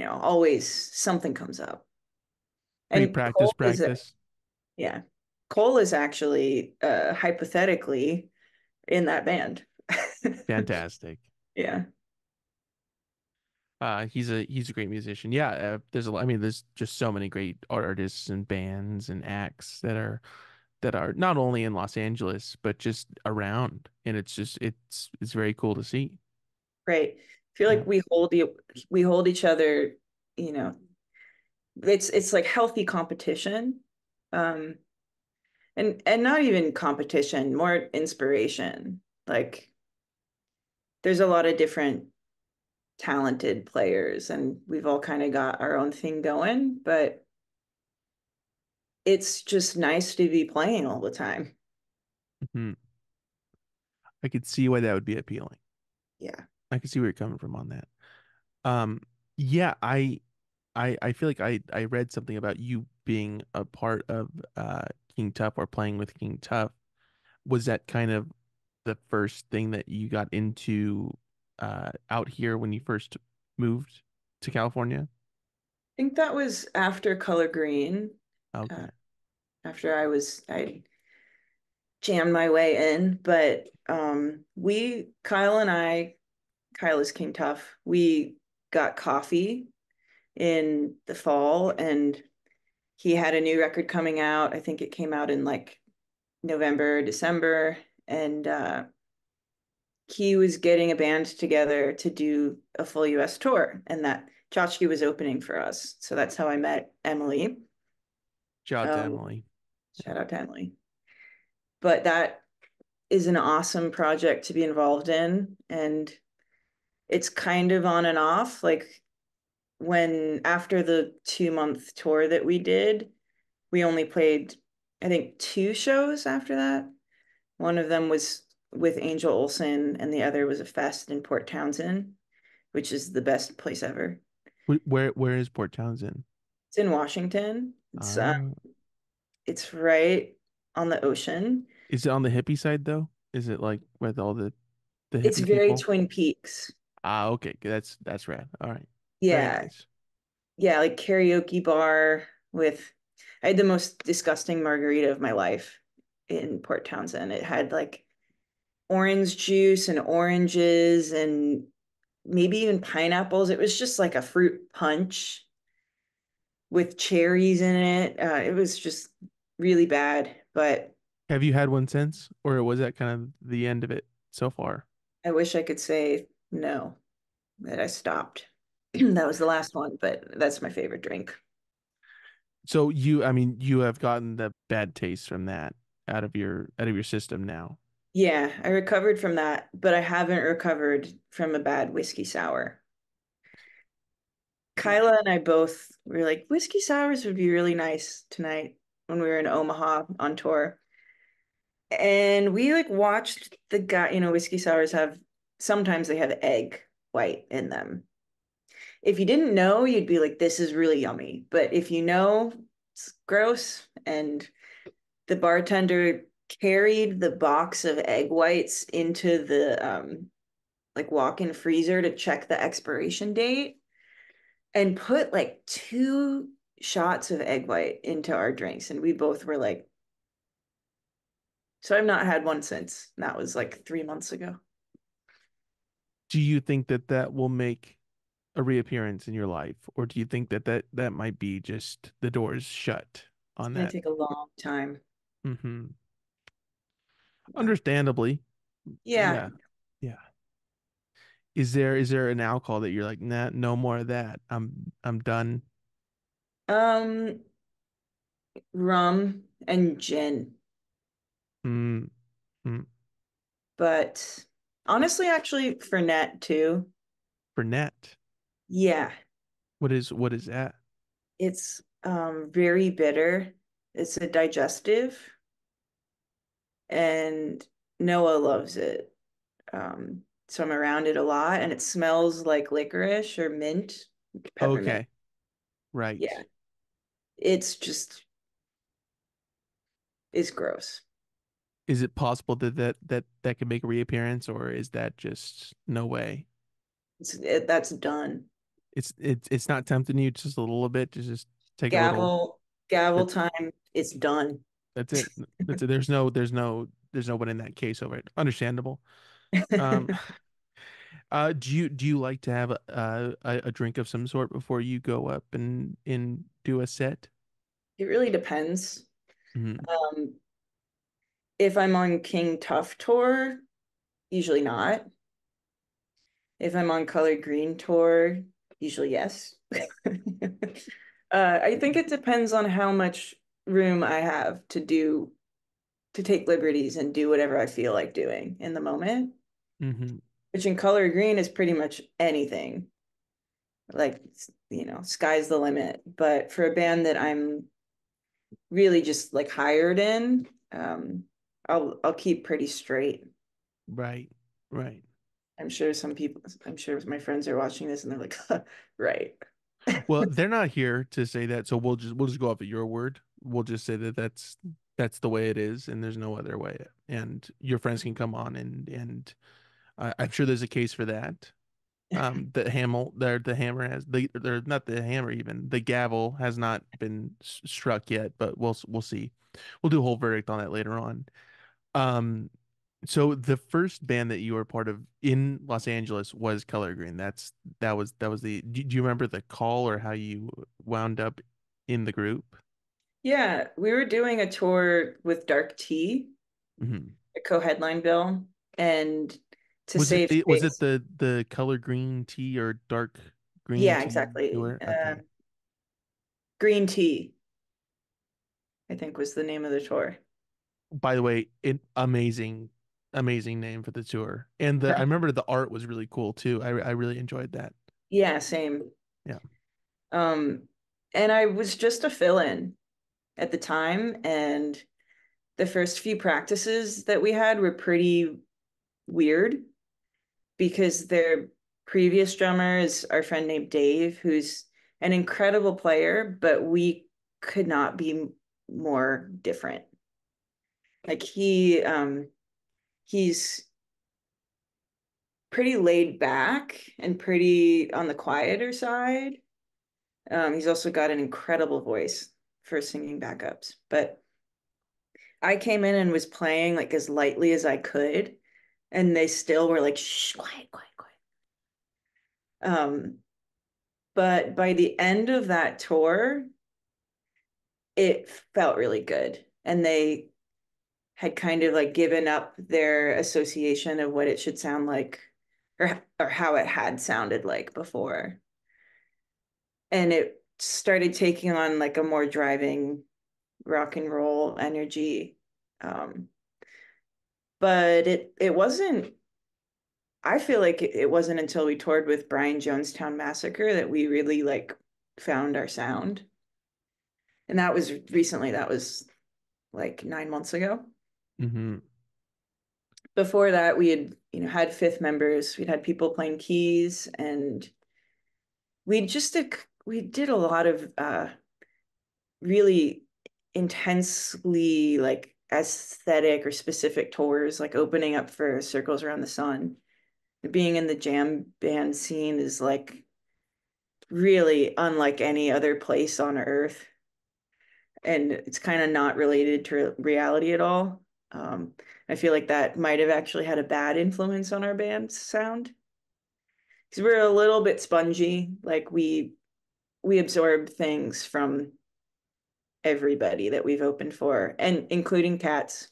always something comes up. And Pre-practice practice. yeah, Cole is actually hypothetically in that band. Fantastic. Yeah, He's a great musician. Yeah, I mean, there's just so many great artists and bands and acts that are not only in Los Angeles but just around, and it's very cool to see. great. I feel Yeah. like we hold each other, you know, it's like healthy competition. Um, and not even competition, more inspiration. Like there's a lot of different talented players and we've all kind of got our own thing going, but it's just nice to be playing all the time. Mhm. I could see why that would be appealing. Yeah. I could see where you're coming from on that. Um, yeah, I feel like I read something about you being a part of King Tuff or playing with King Tuff. Was that kind of the first thing that you got into out here when you first moved to California? I think that was after Color Green, uh, Okay. after I jammed my way in, but Kyle is King Tough. We got coffee in the fall and he had a new record coming out. I think it came out in like November, December, and he was getting a band together to do a full US tour, and that Tchotchke was opening for us. So that's how I met Emily. Shout out to Um, Emily. Shout out to Emily. But that is an awesome project to be involved in, and it's kind of on and off. Like when after the 2 month tour that we did, we only played, I think, two shows after that. One of them was with Angel Olsen, and the other was a fest in Port Townsend, which is the best place ever. Where is Port Townsend? It's in Washington. Uh, It's right on the ocean. is it on the hippie side though? Is it like with all the It's hippie very people? Twin Peaks. Ah, okay. That's rad. All right. Very Yeah. nice. Yeah, like karaoke bar with I had the most disgusting margarita of my life in Port Townsend. It had like orange juice and oranges and maybe even pineapples. It was just like a fruit punch with cherries in it. It was just really bad, but Have you had one since, or was that kind of the end of it so far? I wish I could say no, that I stopped. That was the last one, but that's my favorite drink. So I mean, you have gotten the bad taste from that out of your system now. Yeah, I recovered from that, but I haven't recovered from a bad whiskey sour. Kyla and I both were like, whiskey sours would be really nice tonight when we were in Omaha on tour. And we like watched the guy, whiskey sours have sometimes they have egg white in them. If you didn't know, you'd be like, this is really yummy. But if you know, it's gross. And the bartender carried the box of egg whites into the like walk-in freezer to check the expiration date and put like 2 shots of egg white into our drinks. And we both were like, so I've not had one since. And that was like 3 months ago. Do you think that that will make a reappearance in your life, or do you think that that might be just the doors shut It's on gonna that? take a long time. Hmm. Yeah. Understandably, Yeah. yeah, yeah. Is there an alcohol that you're like, nah, no more of that. I'm done. Um, rum and gin. Mm, mm. But honestly, actually, Fernet too. Burnett. Yeah, What is that? it's very bitter. It's a digestive, and Noah loves it. So I'm around it a lot, and it smells like licorice or mint, peppermint. Okay, right. Yeah, it's just it's gross. Is it possible that that could make a reappearance, or is that just no way? That's done. It's not tempting you just a little bit to just take a little. Gavel, gavel That time. It's done. that's it. That's it. There's no one in that case over it. Understandable. Um, do you like to have a drink of some sort before you go up and do a set? It really depends. Hmm. Um, if I'm on King Tough tour, usually not. If I'm on Color Green tour, usually yes. I think it depends on how much room I have to take liberties and do whatever I feel like doing in the moment, Hmm. which in Color Green is pretty much anything. Like, sky's the limit. But for a band that I'm really just like hired in, I'll keep pretty straight. Right, right. I'm sure my friends are watching this and they're like, right. Well, they're not here to say that, so we'll just go off of your word. We'll just say that that's the way it is, and there's no other way. And your friends can come on and I'm sure there's a case for that. The hammer has they're not the hammer even the gavel has not been struck yet, but we'll see. We'll do a whole verdict on that later on. Um, so the first band that you were part of in Los Angeles was Color Green. That was the. Do you remember the call or how you wound up in the group? Yeah, we were doing a tour with Dark Tea, Hmm. a co-headline bill, and to save Was it space. the color green tea or dark green Yeah, tea exactly. tour? Okay. Green Tea, I think was the name of the tour. By the way, amazing name for the tour. And the I remember the art was really cool too. I really enjoyed that. Yeah, same. Yeah. Um, and I was just a fill-in at the time, and the first few practices that we had were pretty weird because their previous drummer is our friend named Dave, who's an incredible player, but we could not be more different. Like he's pretty laid back and pretty on the quieter side. He's also got an incredible voice for singing backups. But I came in and was playing like as lightly as I could, and they still were like, shh, quiet, quiet, quiet. Um, but by the end of that tour, it felt really good. And they had kind of like given up their association of what it should sound like or how it had sounded like before. And it started taking on like a more driving rock and roll energy. Um, but it wasn't. I feel like it wasn't until we toured with Brian Jonestown Massacre that we really like found our sound. And that was recently, that was like 9 months ago. Hmm. Before that, we had, had fifth members. We'd had people playing keys, and we did a lot of really intensely like aesthetic or specific tours, like opening up for Circles Around the Sun. Being in the jam band scene is like really unlike any other place on earth. And it's kind of not related to reality at all. I feel like that might have actually had a bad influence on our band's sound because we're a little bit spongy. Like we absorb things from everybody that we've opened for, and including cats.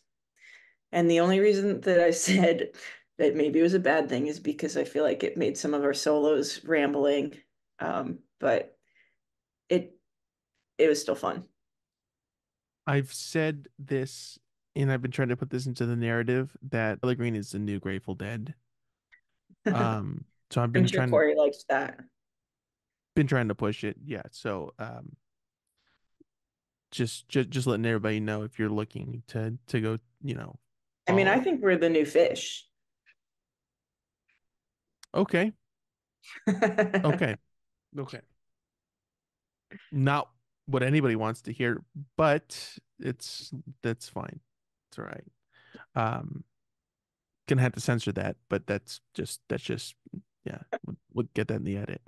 And the only reason that I said that maybe it was a bad thing is because I feel like it made some of our solos rambling. But it it was still fun. I've said this, and I've been trying to put this into the narrative that Ellie Green is the new Grateful Dead. So I've I'm sure Corey likes that. been trying to push it. Yeah. So just letting everybody know if you're looking to go, I mean, I follow. think we're the new fish. Okay. Okay. Okay. Not what anybody wants to hear, but that's fine. It's all right. Um, gonna have to censor that, but that's just yeah, we'll get that in the edit.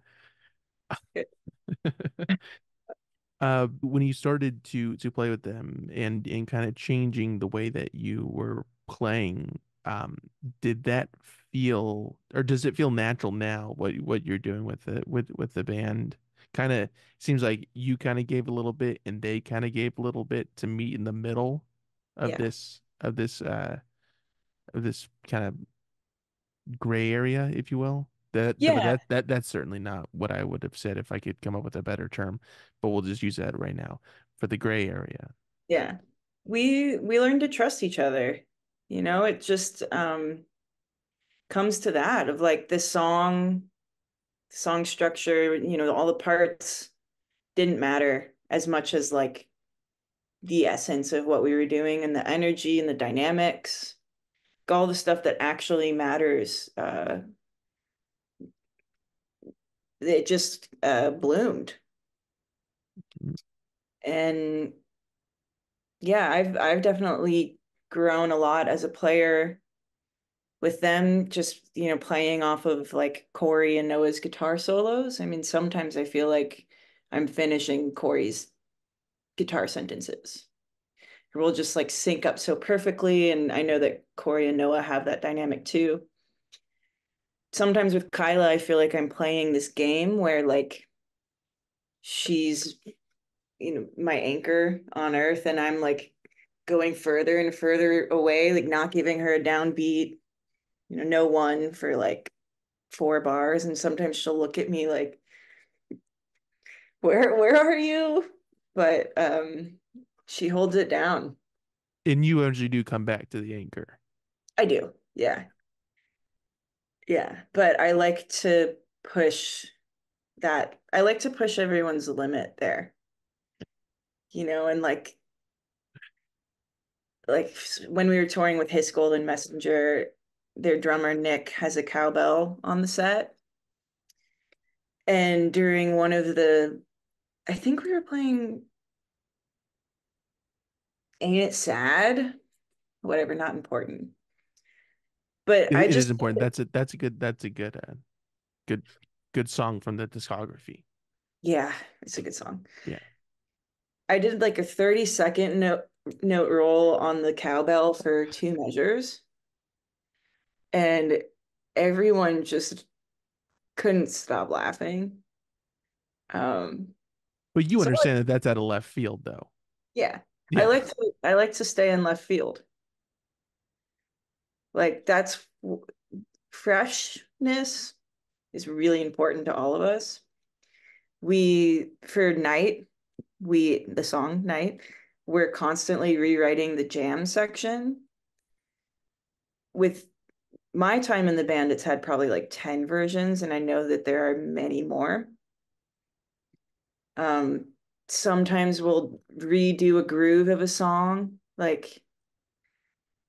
When you started to play with them and kind of changing the way that you were playing, did that feel or does it feel natural now what you're doing with it with the band? Kind of seems like you kind of gave a little bit and they kind of gave a little bit to meet in the middle of Yeah. this kind of gray area, if you will. But Yeah. that's certainly not what I would have said if I could come up with a better term. But we'll just use that right now for the gray area. Yeah. We learned to trust each other. It just comes to that of like this song structure, all the parts didn't matter as much as like the essence of what we were doing and the energy and the dynamics, all the stuff that actually matters. It just bloomed. And yeah, I've definitely grown a lot as a player with them, just, playing off of like Corey and Noah's guitar solos. I mean, sometimes I feel like I'm finishing Corey's guitar sentences. We'll just like sync up so perfectly. And I know that Corey and Noah have that dynamic too. Sometimes with Kyla, I feel like I'm playing this game where like she's, my anchor on earth, and I'm like going further and further away, like not giving her a downbeat, no one for like 4 bars. And sometimes she'll look at me like, where are you? But she holds it down. And you usually do come back to the anchor. I do. Yeah. Yeah. But I like to push I like to push everyone's limit there, and like when we were touring with His Golden Messenger, their drummer Nick has a cowbell on the set. And during one of I think we were playing Ain't It Sad? Whatever, not important. But I It is just, important. That's a good good song from the discography. yeah, it's a good song. Yeah. I did like a 30-second note roll on the cowbell for two measures, and everyone just couldn't stop laughing. Um, But you so understand that that's out of left field though. yeah, Yeah. I like to stay in left field. Like that's freshness is really important to all of us. For Night, the song, Night, we're constantly rewriting the jam section. with my time in the band, it's had probably like 10 versions, and I know that there are many more. Um, Sometimes we'll redo a groove of a song. Like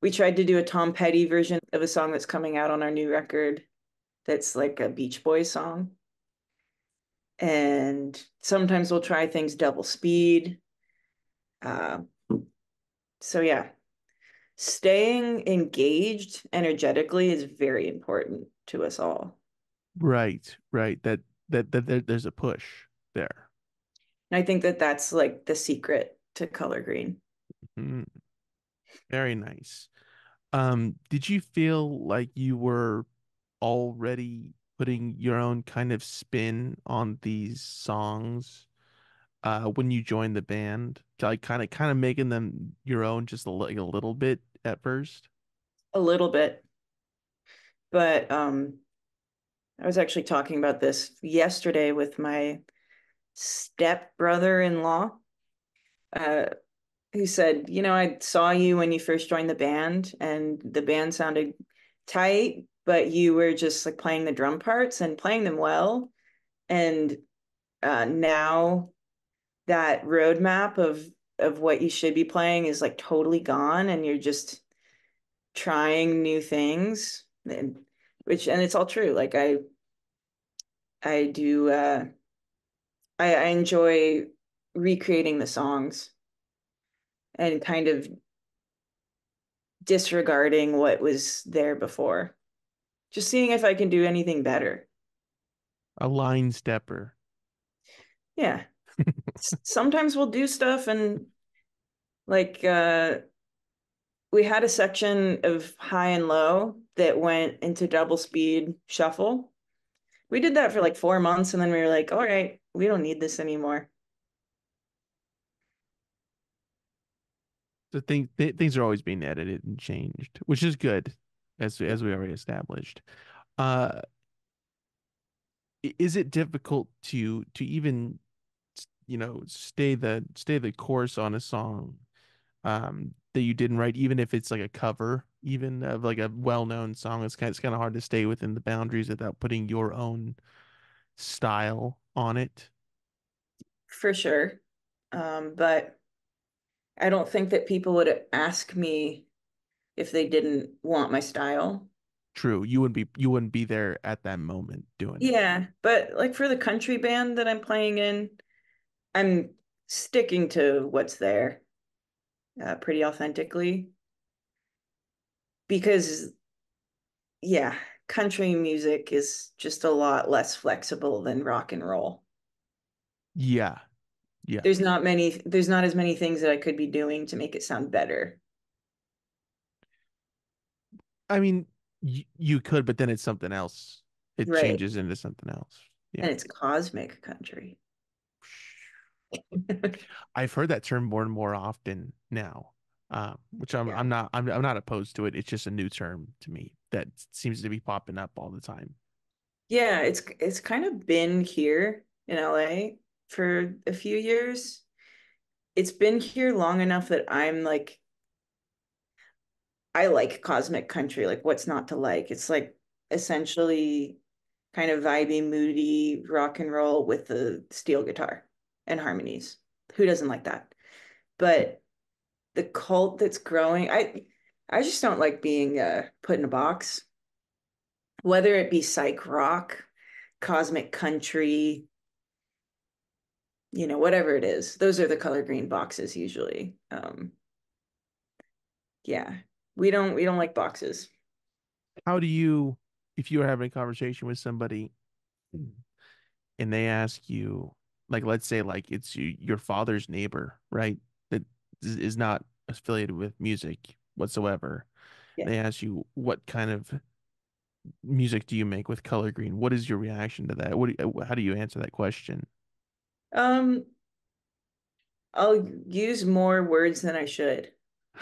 we tried to do a Tom Petty version of a song that's coming out on our new record that's like a Beach Boys song. And sometimes we'll try things double speed. Uh, so yeah, staying engaged energetically is very important to us all. Right, right. There's a push there. And I think that that's like the secret to color green. Mm, very nice. Did you feel like you were already putting your own kind of spin on these songs when you joined the band? Like kind of making them your own just like a little bit at first? A little bit, but I was actually talking about this yesterday with my step brother-in-law, uh, who said, I saw you when you first joined the band, and the band sounded tight, but you were just like playing the drum parts and playing them well. And now that roadmap of what you should be playing is like totally gone, and you're just trying new things, and it's all true. Like I do I enjoy recreating the songs and kind of disregarding what was there before. Just seeing if I can do anything better. A line stepper. Yeah. Sometimes we'll do stuff and like we had a section of high and low that went into double speed shuffle. We did that for like 4 months and then we were like, all right, we don't need this anymore. The things are always being edited and changed, which is good, as we already established. Uh, is it difficult to even stay the course on a song that you didn't write, even if it's like a cover, even of like a well-known song? It's kind of hard to stay within the boundaries without putting your own style on it. For sure. But I don't think that people would ask me if they didn't want my style. True, you wouldn't be there at that moment doing it. Yeah, but like for the country band that I'm playing in, I'm sticking to what's there pretty authentically because, yeah, country music is just a lot less flexible than rock and roll. Yeah, yeah. There's not as many things that I could be doing to make it sound better. I mean, you could, but then it's something else. It Right. changes into something else. And Yeah. it's cosmic country. I've heard that term more and more often now, which Yeah. I'm not opposed to it. It's just a new term to me that seems to be popping up all the time. Yeah, it's kind of been here in LA for a few years. It's been here long enough that I'm like I like cosmic country. Like what's not to like? It's like essentially kind of vibey, moody rock and roll with the steel guitar and harmonies. Who doesn't like that? But the cult that's growing, I just don't like being put in a box, whether it be psych rock, cosmic country, whatever it is. Those are the color green boxes usually. Yeah. We don't like boxes. How do you, if you were having a conversation with somebody and they ask you, like, let's say, like it's your father's neighbor, right? That is not affiliated with music whatsoever. Yeah. They ask you, what kind of music do you make with color green? What is your reaction to that? How do you answer that question? Um, I'll use more words than I should.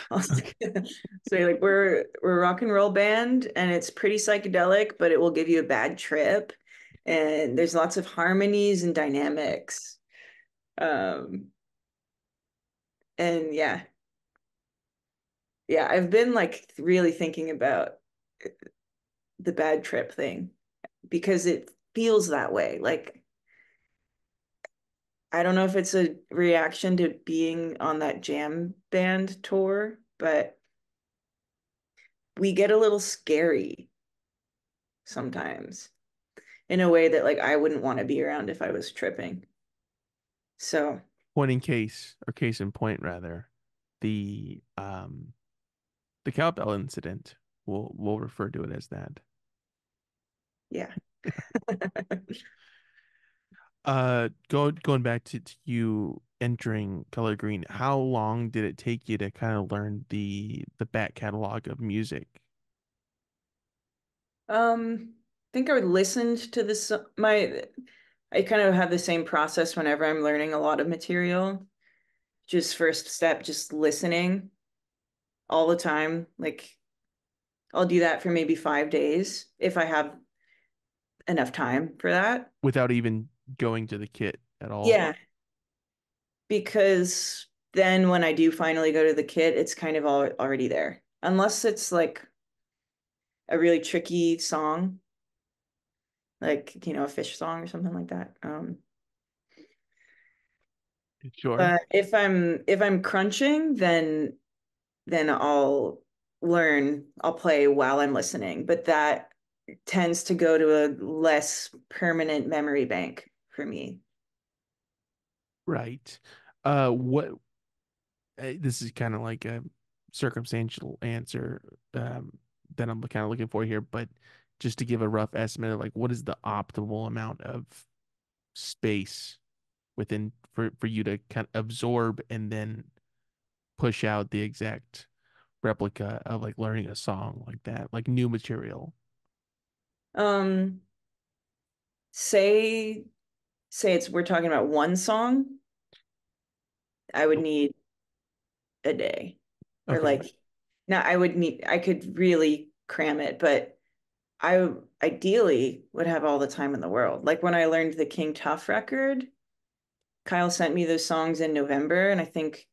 I'll say, Okay. say like we're a rock and roll band and it's pretty psychedelic, but it will give you a bad trip. And there's lots of harmonies and dynamics. Um, and yeah, I've been like really thinking about the bad trip thing because it feels that way. Like I don't know if it's a reaction to being on that jam band tour, but we get a little scary sometimes in a way that like I wouldn't want to be around if I was tripping. So, Point in case, or case in point rather, the cowbell incident. We'll refer to it as that. yeah. Going back to you entering Color Green, how long did it take you to kind of learn the back catalog of music? I think I would listen to this my I kind of have the same process whenever I'm learning a lot of material. Just first step, just listening all the time. Like I'll do that for maybe 5 days if I have enough time for that. Without even going to the kit at all? Yeah, because then when I do finally go to the kit, it's kind of already there. Unless it's like a really tricky song, like, a fish song or something like that. Sure. But if I'm crunching, then I'll play while I'm listening. But that tends to go to a less permanent memory bank for me. Right. What this is kind of like a circumstantial answer that I'm kind of looking for here, but just to give a rough estimate of like what is the optimal amount of space within for you to kind of absorb and then push out the exact replica of like learning a song like that, like new material. Um, say say it's we're talking about one song, I would need a day. Or Okay. like now I could really cram it, but I ideally would have all the time in the world. Like when I learned the King Tough record, Kyle sent me those songs in November, and I think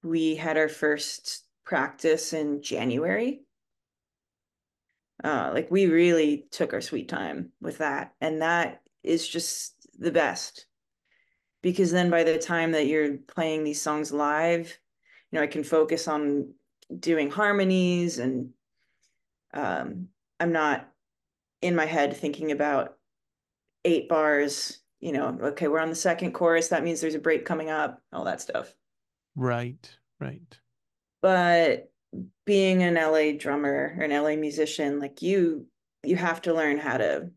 we had our first practice in January. Like we really took our sweet time with that. And that is just the best because then by the time that you're playing these songs live, I can focus on doing harmonies and I'm not in my head thinking about 8 bars, okay, we're on the second chorus. That means there's a break coming up, all that stuff. Right. Right. But being an LA drummer or an LA musician, like you have to learn how to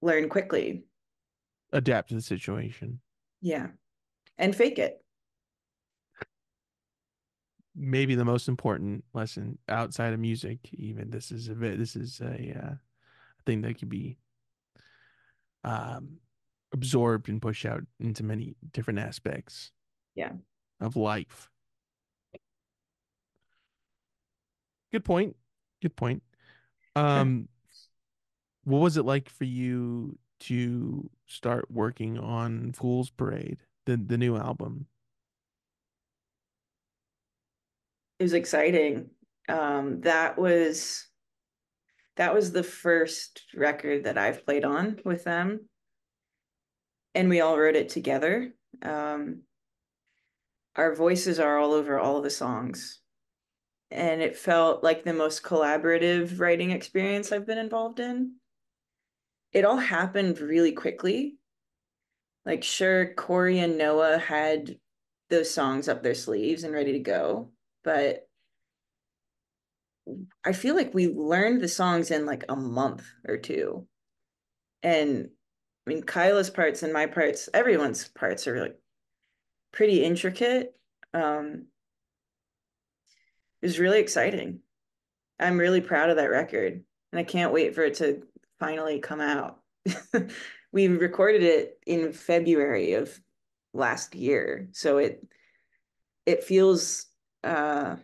learn quickly. Adapt to the situation. Yeah. And fake it. Maybe the most important lesson outside of music, even this is a thing that could be um absorbed and pushed out into many different aspects Yeah. of life. Good point. Good point. Um, what was it like for you to start working on Fool's Parade, the new album? It was exciting. That was the first record that I've played on with them, and we all wrote it together. Um, our voices are all over all of the songs, and it felt like the most collaborative writing experience I've been involved in. It all happened really quickly. Like, sure, Corey and Noah had those songs up their sleeves and ready to go, but I feel like we learned the songs in like a month or two. And I mean, Kyla's parts and my parts, everyone's parts are like pretty intricate. It was really exciting. I'm really proud of that record, and I can't wait for it to finally come out. We recorded it in February of last year, so it feels uh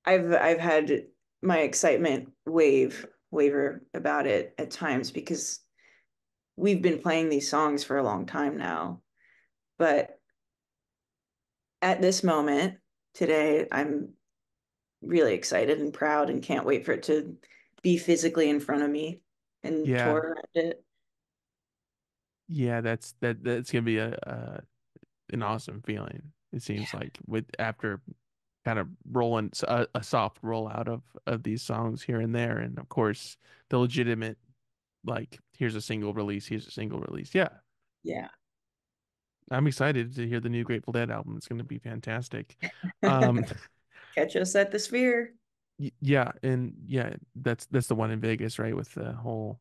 I've had my excitement waver about it at times because we've been playing these songs for a long time now. But at this moment today, really excited and proud and can't wait for it to be physically in front of me and tour Yeah. around it. Yeah, that's gonna be a an awesome feeling. It seems Yeah. like with after kind of rolling a soft rollout of these songs here and there, and of course the legitimate like here's a single release, here's a single release. Yeah, Yeah. I'm excited to hear the new Grateful Dead album. It's going to be fantastic. Um, Catch us at the Sphere. yeah, and yeah, that's the one in Vegas, right? With the whole,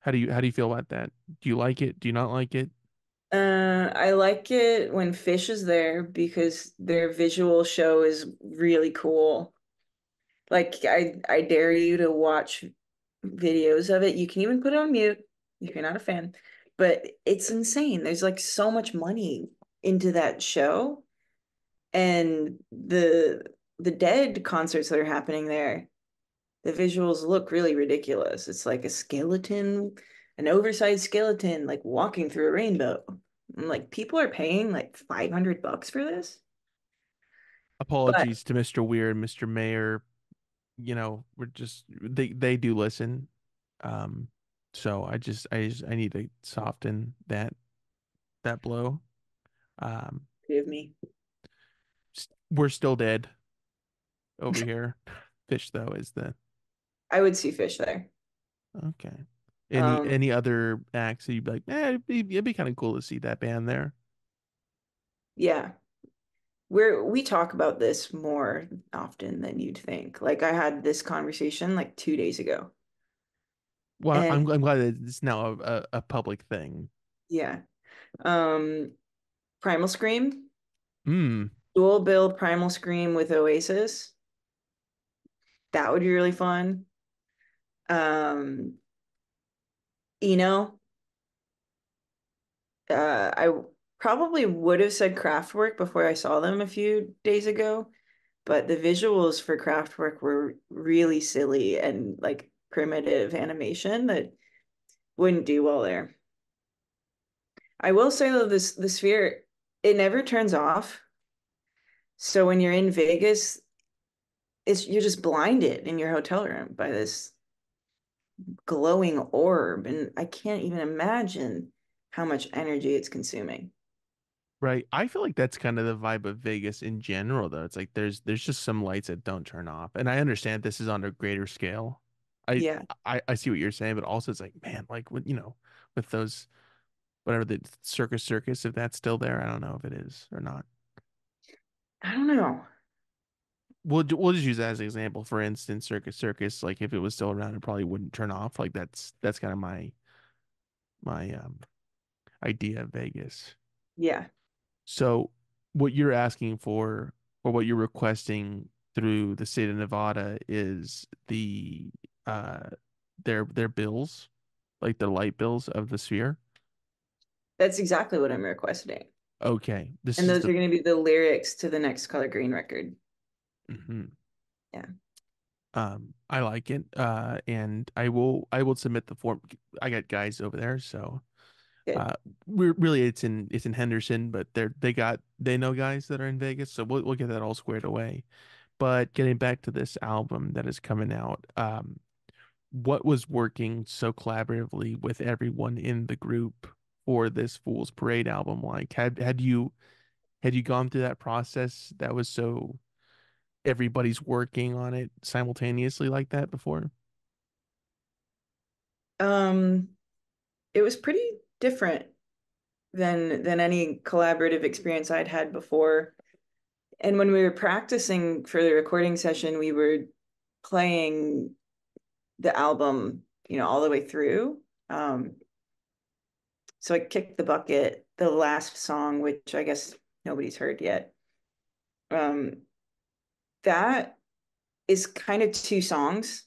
how do you feel about that? Do you like it? Do you not like it? I like it when Fish is there because their visual show is really cool. Like I dare you to watch videos of it. You can even put it on mute if you're not a fan, but it's insane. There's like so much money into that show, and the Dead concerts that are happening there, the visuals look really ridiculous. It's like a skeleton, an oversized skeleton, like walking through a rainbow. I'm like, people are paying like $500 for this. But Apologies to Mr. Weir and Mr. Mayor. We're just they do listen. Um, so I need to soften that blow. Um, forgive me. we're still dead over here. Fish though is the I would see Fish there. okay. Any Um, any other acts that you'd be like, it'd be kind of cool to see that band there. yeah. We talk about this more often than you'd think. Like I had this conversation like 2 days ago. Well, And I'm glad that it's now a public thing. yeah. Um, Primal Scream, Hmm. dual bill Primal Scream with Oasis. That would be really fun. Um, Eno, I probably would have said Kraftwerk before I saw them a few days ago, but the visuals for Kraftwerk were really silly and like primitive animation that wouldn't do well there. I will say though, this the Sphere, it never turns off. So when you're in Vegas, it's you're just blinded in your hotel room by this glowing orb, and I can't even imagine how much energy it's consuming. Right. I feel like that's kind of the vibe of Vegas in general, though. It's like there's just some lights that don't turn off. And I understand this is on a greater scale. I Yeah, I see what you're saying, but also it's like, man, like with those whatever the circus, if that's still there, I don't know if it is or not. I don't know. We'll just use that as an example. For instance, circus, like if it was still around, it probably wouldn't turn off. Like that's kind of my idea of Vegas. Yeah, So what you're asking for or what you're requesting through the state of Nevada is the uh their bills, like the light bills of the sphere. that's exactly what I'm requesting. Okay, this And is those the are going to be the lyrics to the next Color Green record. mhm. Yeah, I like it. And I will submit the form. I got guys over there, so good. uh we're really it's in Henderson, but they know guys that are in Vegas, so we'll get that all squared away. But getting back to this album that is coming out, what was working so collaboratively with everyone in the group for this Fool's Parade album? Like, had you gone through that process that was so everybody's working on it simultaneously like that before? Um, it was pretty different than any collaborative experience I'd had before. And when we were practicing for the recording session, we were playing the album, all the way through. So I kicked the bucket, the last song, which I guess nobody's heard yet. Um, that is kind of two songs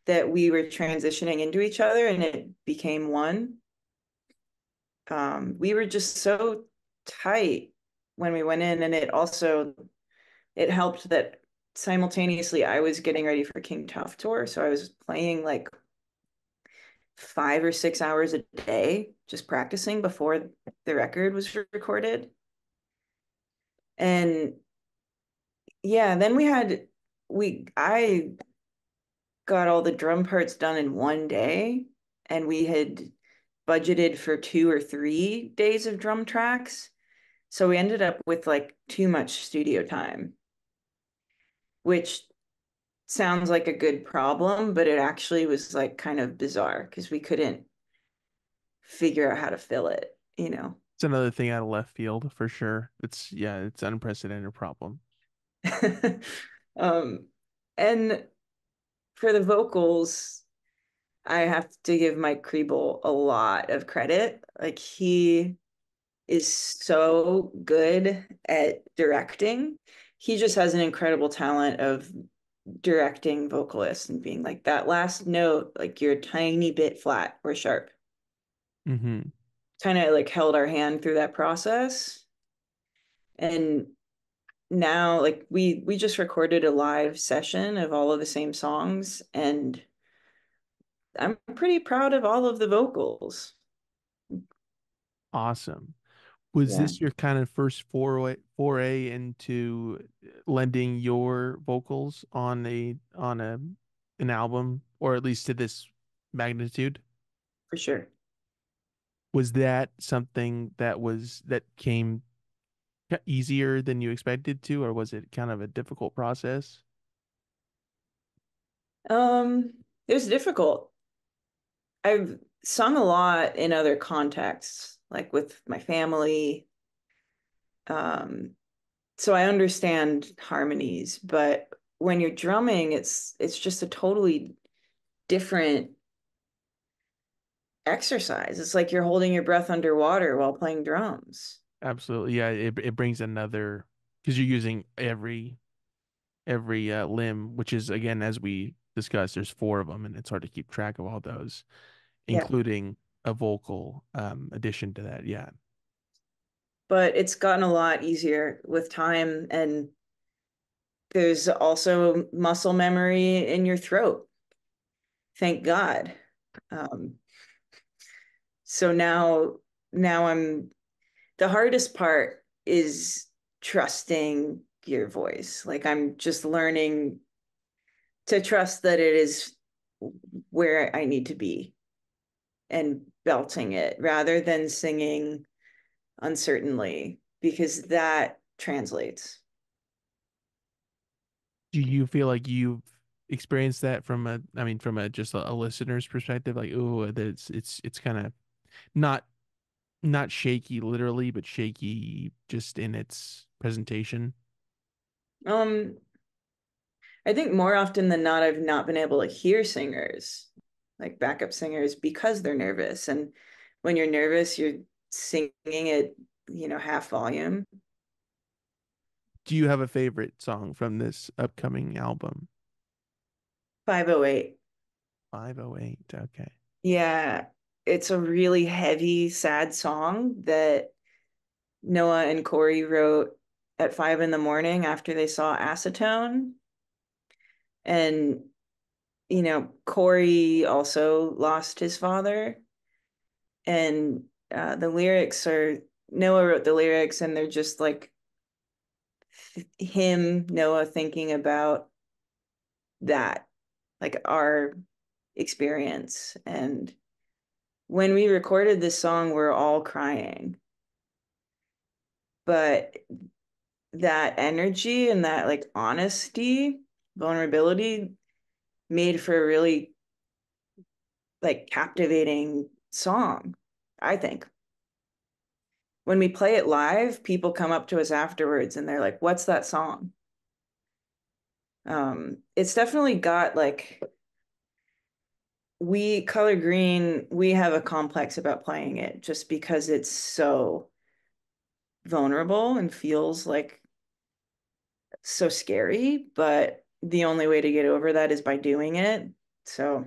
that we were transitioning into each other, and it became one. We were just so tight when we went in, and it helped that simultaneously I was getting ready for King Tough tour, so I was playing like 5 or 6 hours a day just practicing before the record was recorded. And yeah, then we had I got all the drum parts done in one day, and we had budgeted for 2 or 3 days of drum tracks. So we ended up with like too much studio time, which sounds like a good problem, but it actually was like kind of bizarre because we couldn't figure out how to fill it, you know. It's another thing out of left field for sure. It's unprecedented problem. Um, and for the vocals, I have to give Mike Kriebel a lot of credit. Like he is so good at directing. He just has an incredible talent of directing vocalists and being like that last note, like you're a tiny bit flat or sharp. Hmm. Kind of like held our hand through that process. And now like we just recorded a live session of all of the same songs, and I'm pretty proud of all of the vocals. Awesome. Was Yeah, this your kind of first foray into lending your vocals on a an album, or at least to this magnitude? for sure. Was that something that came easier than you expected to, or was it kind of a difficult process? It was difficult. I've sung a lot in other contexts, like with my family. Um, so I understand harmonies, but when you're drumming, it's just a totally different exercise. It's like you're holding your breath underwater while playing drums. Absolutely. Yeah, it brings another because you're using every limb, which is again, as we discussed, there's four of them, and it's hard to keep track of all those, Yeah. including a vocal addition to that. Yeah. But it's gotten a lot easier with time, and there's also muscle memory in your throat. Thank God. Um, so now I'm the hardest part is trusting your voice. Like I'm just learning to trust that it is where I need to be and belting it rather than singing uncertainly because that translates. Do you feel like you've experienced that I mean, from a just a listener's perspective, like, oh, that it's kind of not not shaky literally, but shaky just in its presentation? Um, I think more often than not, I've not been able to hear singers, like backup singers, because they're nervous. And when you're nervous, you're singing at, half volume. Do you have a favorite song from this upcoming album? 508. 508. Okay. Yeah, it's a really heavy, sad song that Noah and Corey wrote at 5 in the morning after they saw Acetone. And, Corey also lost his father. And the lyrics are Noah wrote the lyrics, and they're just like Noah, thinking about that, like our experience. And when we recorded this song, we're all crying. But that energy and that like honesty, vulnerability made for a really like captivating song, I think. When we play it live, people come up to us afterwards and they're like, "What's that song?" It's definitely got like we Color Green, we have a complex about playing it just because it's so vulnerable and feels like so scary, but the only way to get over that is by doing it. So,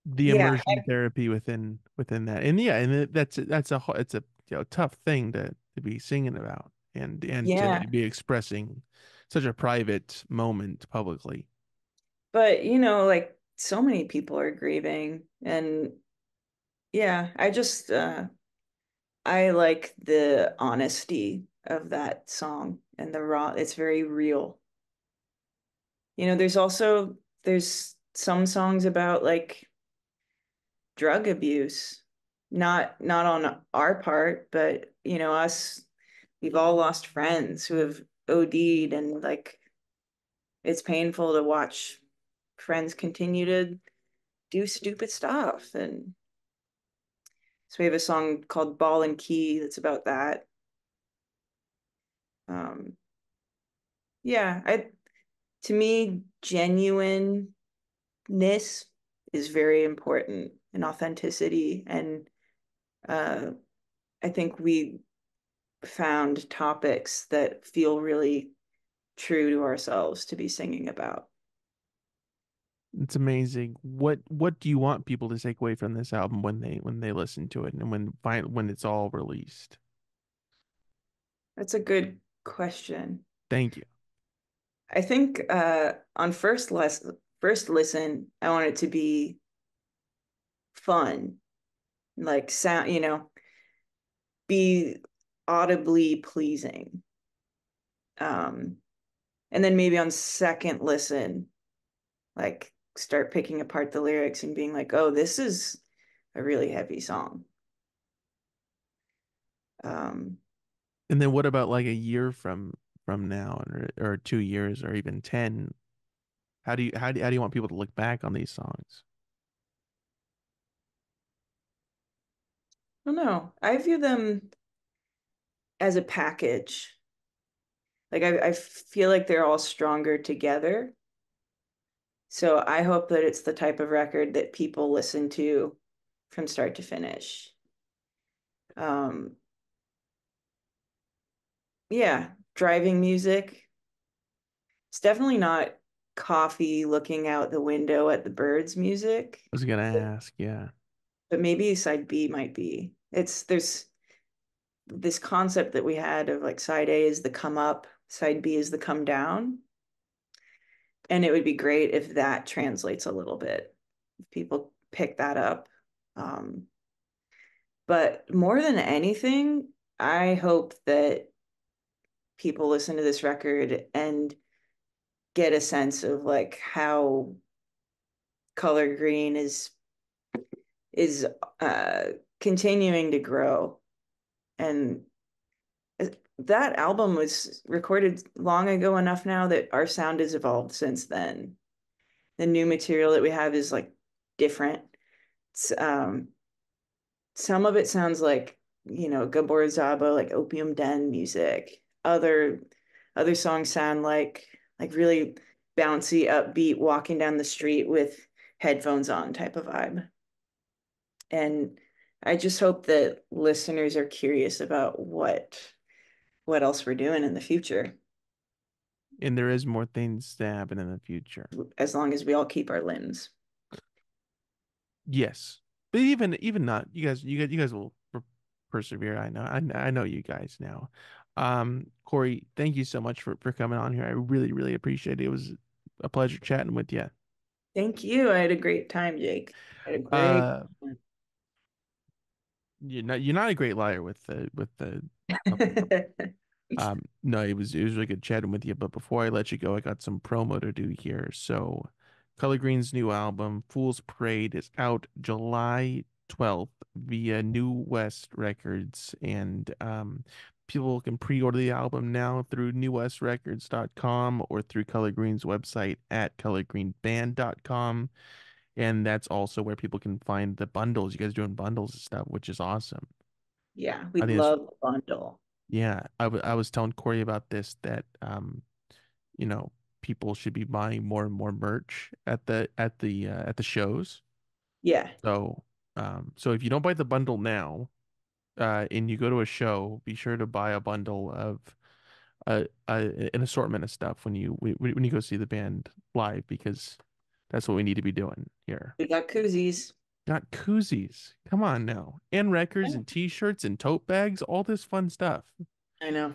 The yeah, immersion therapy within that, and yeah, and it's a tough thing to be singing about, and yeah. to be expressing such a private moment publicly. But, like so many people are grieving, and yeah, I like the honesty of that song and the raw, it's very real. there's some songs about like drug abuse. Not on our part, but us, we've all lost friends who have OD'd, and like it's painful to watch friends continue to do stupid stuff. And so we have a song called Ball and Key that's about that. Um, yeah, I to me, genuineness is very important, and authenticity. And uh, I think we found topics that feel really true to ourselves to be singing about. It's amazing. What do you want people to take away from this album when they listen to it and when it's all released? That's a good question. Thank you. I think on first listen, I want it to be fun, like sound, be audibly pleasing. Um, and then maybe on second listen, like start picking apart the lyrics and being like, oh, this is a really heavy song. Um, And then what about like a year from now or 2 years or even 10? How do you want people to look back on these songs? I don't know. I view them as a package. Like I feel like they're all stronger together. So I hope that it's the type of record that people listen to from start to finish. Um, yeah, driving music. It's definitely not coffee looking out the window at the birds music, I was gonna ask, yeah. but maybe side B might be. There's this concept that we had of like side A is the come up, side B is the come down. And it would be great if that translates a little bit, if people pick that up. Um, but more than anything, I hope that people listen to this record and get a sense of like how color green is uh continuing to grow. And that album was recorded long ago enough now that our sound has evolved since then. The new material that we have is like different. It's, some of it sounds like, Gabor Szabo, like Opium Den music. Other songs sound like really bouncy, upbeat, walking down the street with headphones on type of vibe. And I just hope that listeners are curious about what else we're doing in the future, And there is more things to happen in the future. as long as we all keep our limbs. Yes. But even not, you guys will persevere. I know you guys now. Corey, thank you so much for coming on here. I really appreciate it. It was a pleasure chatting with you. Thank you. I had a great time, Jake. I had a great Uh, you're not a great liar with the couple numbers. time. No, it was really good chatting with you. But before I let you go, I got some promo to do here. So, Color Green's new album, Fool's Parade, is out July 12th via New West Records, and people can pre-order the album now through newwestrecords.com or through Color Green's website at colorgreenband.com. And that's also where people can find the bundles. You guys are doing bundles and stuff, which is awesome. Yeah, I we'd think it's love a bundle. yeah, I was telling Corey about this that you know, people should be buying more and more merch at the shows. Yeah, So so if you don't buy the bundle now, and you go to a show, be sure to buy a bundle of an assortment of stuff when you go see the band live because that's what we need to be doing here. we got koozies. Got koozies. Come on now. And records and t-shirts and tote bags, all this fun stuff. I know.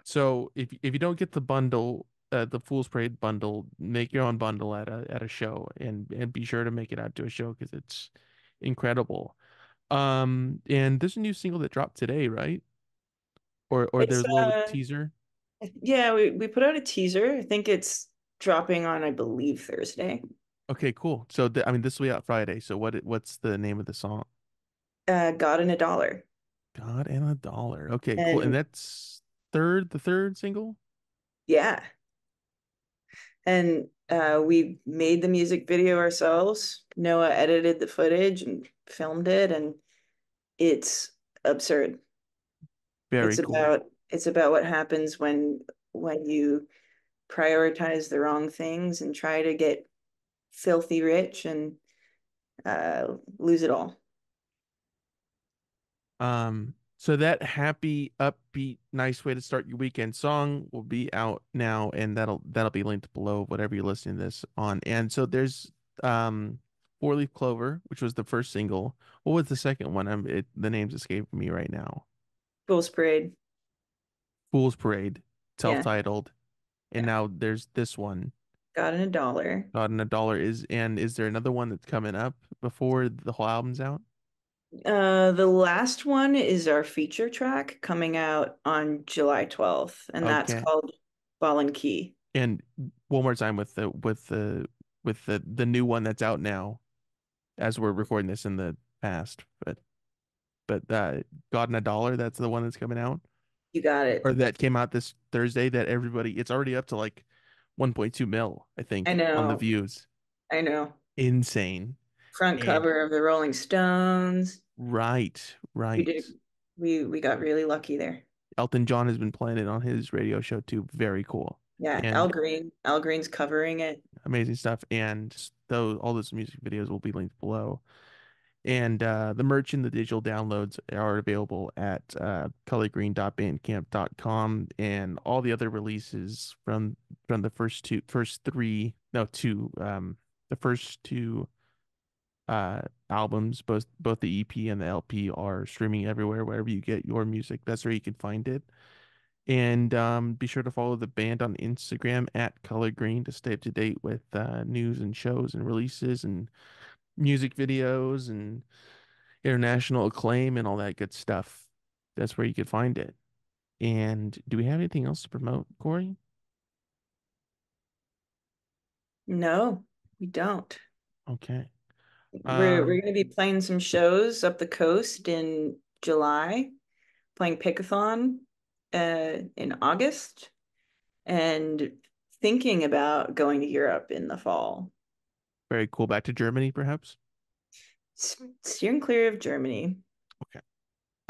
So if you don't get the bundle, the Fool's Parade bundle, make your own bundle at a show and be sure to make it out to a show because it's incredible. And there's a new single that dropped today, right? Or It's there's a little bit teaser. yeah, we put out a teaser. I think it's dropping on, I believe, Thursday. Okay, cool. So I mean, this will be out Friday. So what's the name of the song? God in a Dollar. God and a Dollar. Okay, cool. And And that's the third single? yeah, and we made the music video ourselves. Noah edited the footage and filmed it, and it's absurd. Very cool. It's about what happens when you prioritize the wrong things and try to get filthy rich and lose it all. So that happy, upbeat, nice way to start your weekend song will be out now, and that'll be linked below, whatever you're listening to this on. And so there's Four Leaf Clover, which was the first single. What was the second one? The name's escaping me right now. Fool's Parade. Fool's Parade, Yeah, self-titled, and yeah. now there's this one. God in a Dollar. God and a Dollar is there another one that's coming up before the whole album's out? The last one is our feature track coming out on July 12th, and that's Okay. called Ball and Key. And one more time with the new one that's out now as we're recording this in the past. But God and a Dollar, that's the one that's coming out You got or it. that came out this Thursday that it's already up to like 1.2 mil, I I think, on the know. views. I know. Insane. Front And cover of the Rolling Stones. right, We right. did we got really lucky there. Elton John has been playing it on his radio show too. Very cool. Yeah, Al And Green. Al Green's covering it. amazing stuff. And though all those music videos will be linked below. And the merch and the digital downloads are available at colorgreen.bandcamp.com, and all the other releases from the first three, no, two, the first two albums, both the EP and the LP are streaming everywhere, wherever you get your music. That's where you can find it. And be sure to follow the band on Instagram at Color Green to stay up to date with news and shows and releases and music videos and international acclaim and all that good stuff. That's where you could find it. And do we have anything else to promote, Corey? No, we don't. Okay. We're gonna be playing some shows up the coast in July, playing Pickathon in August, and thinking about going to Europe in the fall. Very cool. Back to Germany, perhaps. Steering clear of Germany. Okay.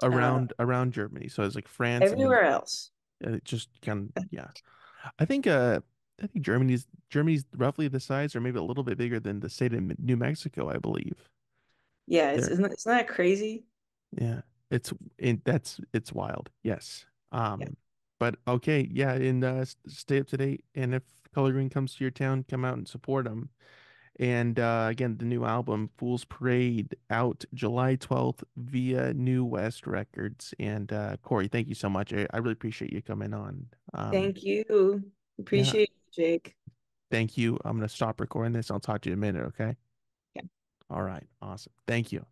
Uh, Around Germany. So it's like France and then Everywhere else. it just kind of yeah. I think I think Germany's roughly the size or maybe a little bit bigger than the state of New Mexico, I believe. Yeah, There. isn't that crazy? Yeah. It's wild. Yes. Yeah. But okay, yeah, and stay up to date. And if Color Green comes to your town, come out and support them. And again, the new album, Fool's Parade, out July 12th via New West Records. And Corey, thank you so much. I really appreciate you coming on. Thank you. Yeah, Appreciate it, Jake. thank you. I'm gonna stop recording this. I'll talk to you in a minute, okay? Yeah. All right, awesome. Thank you.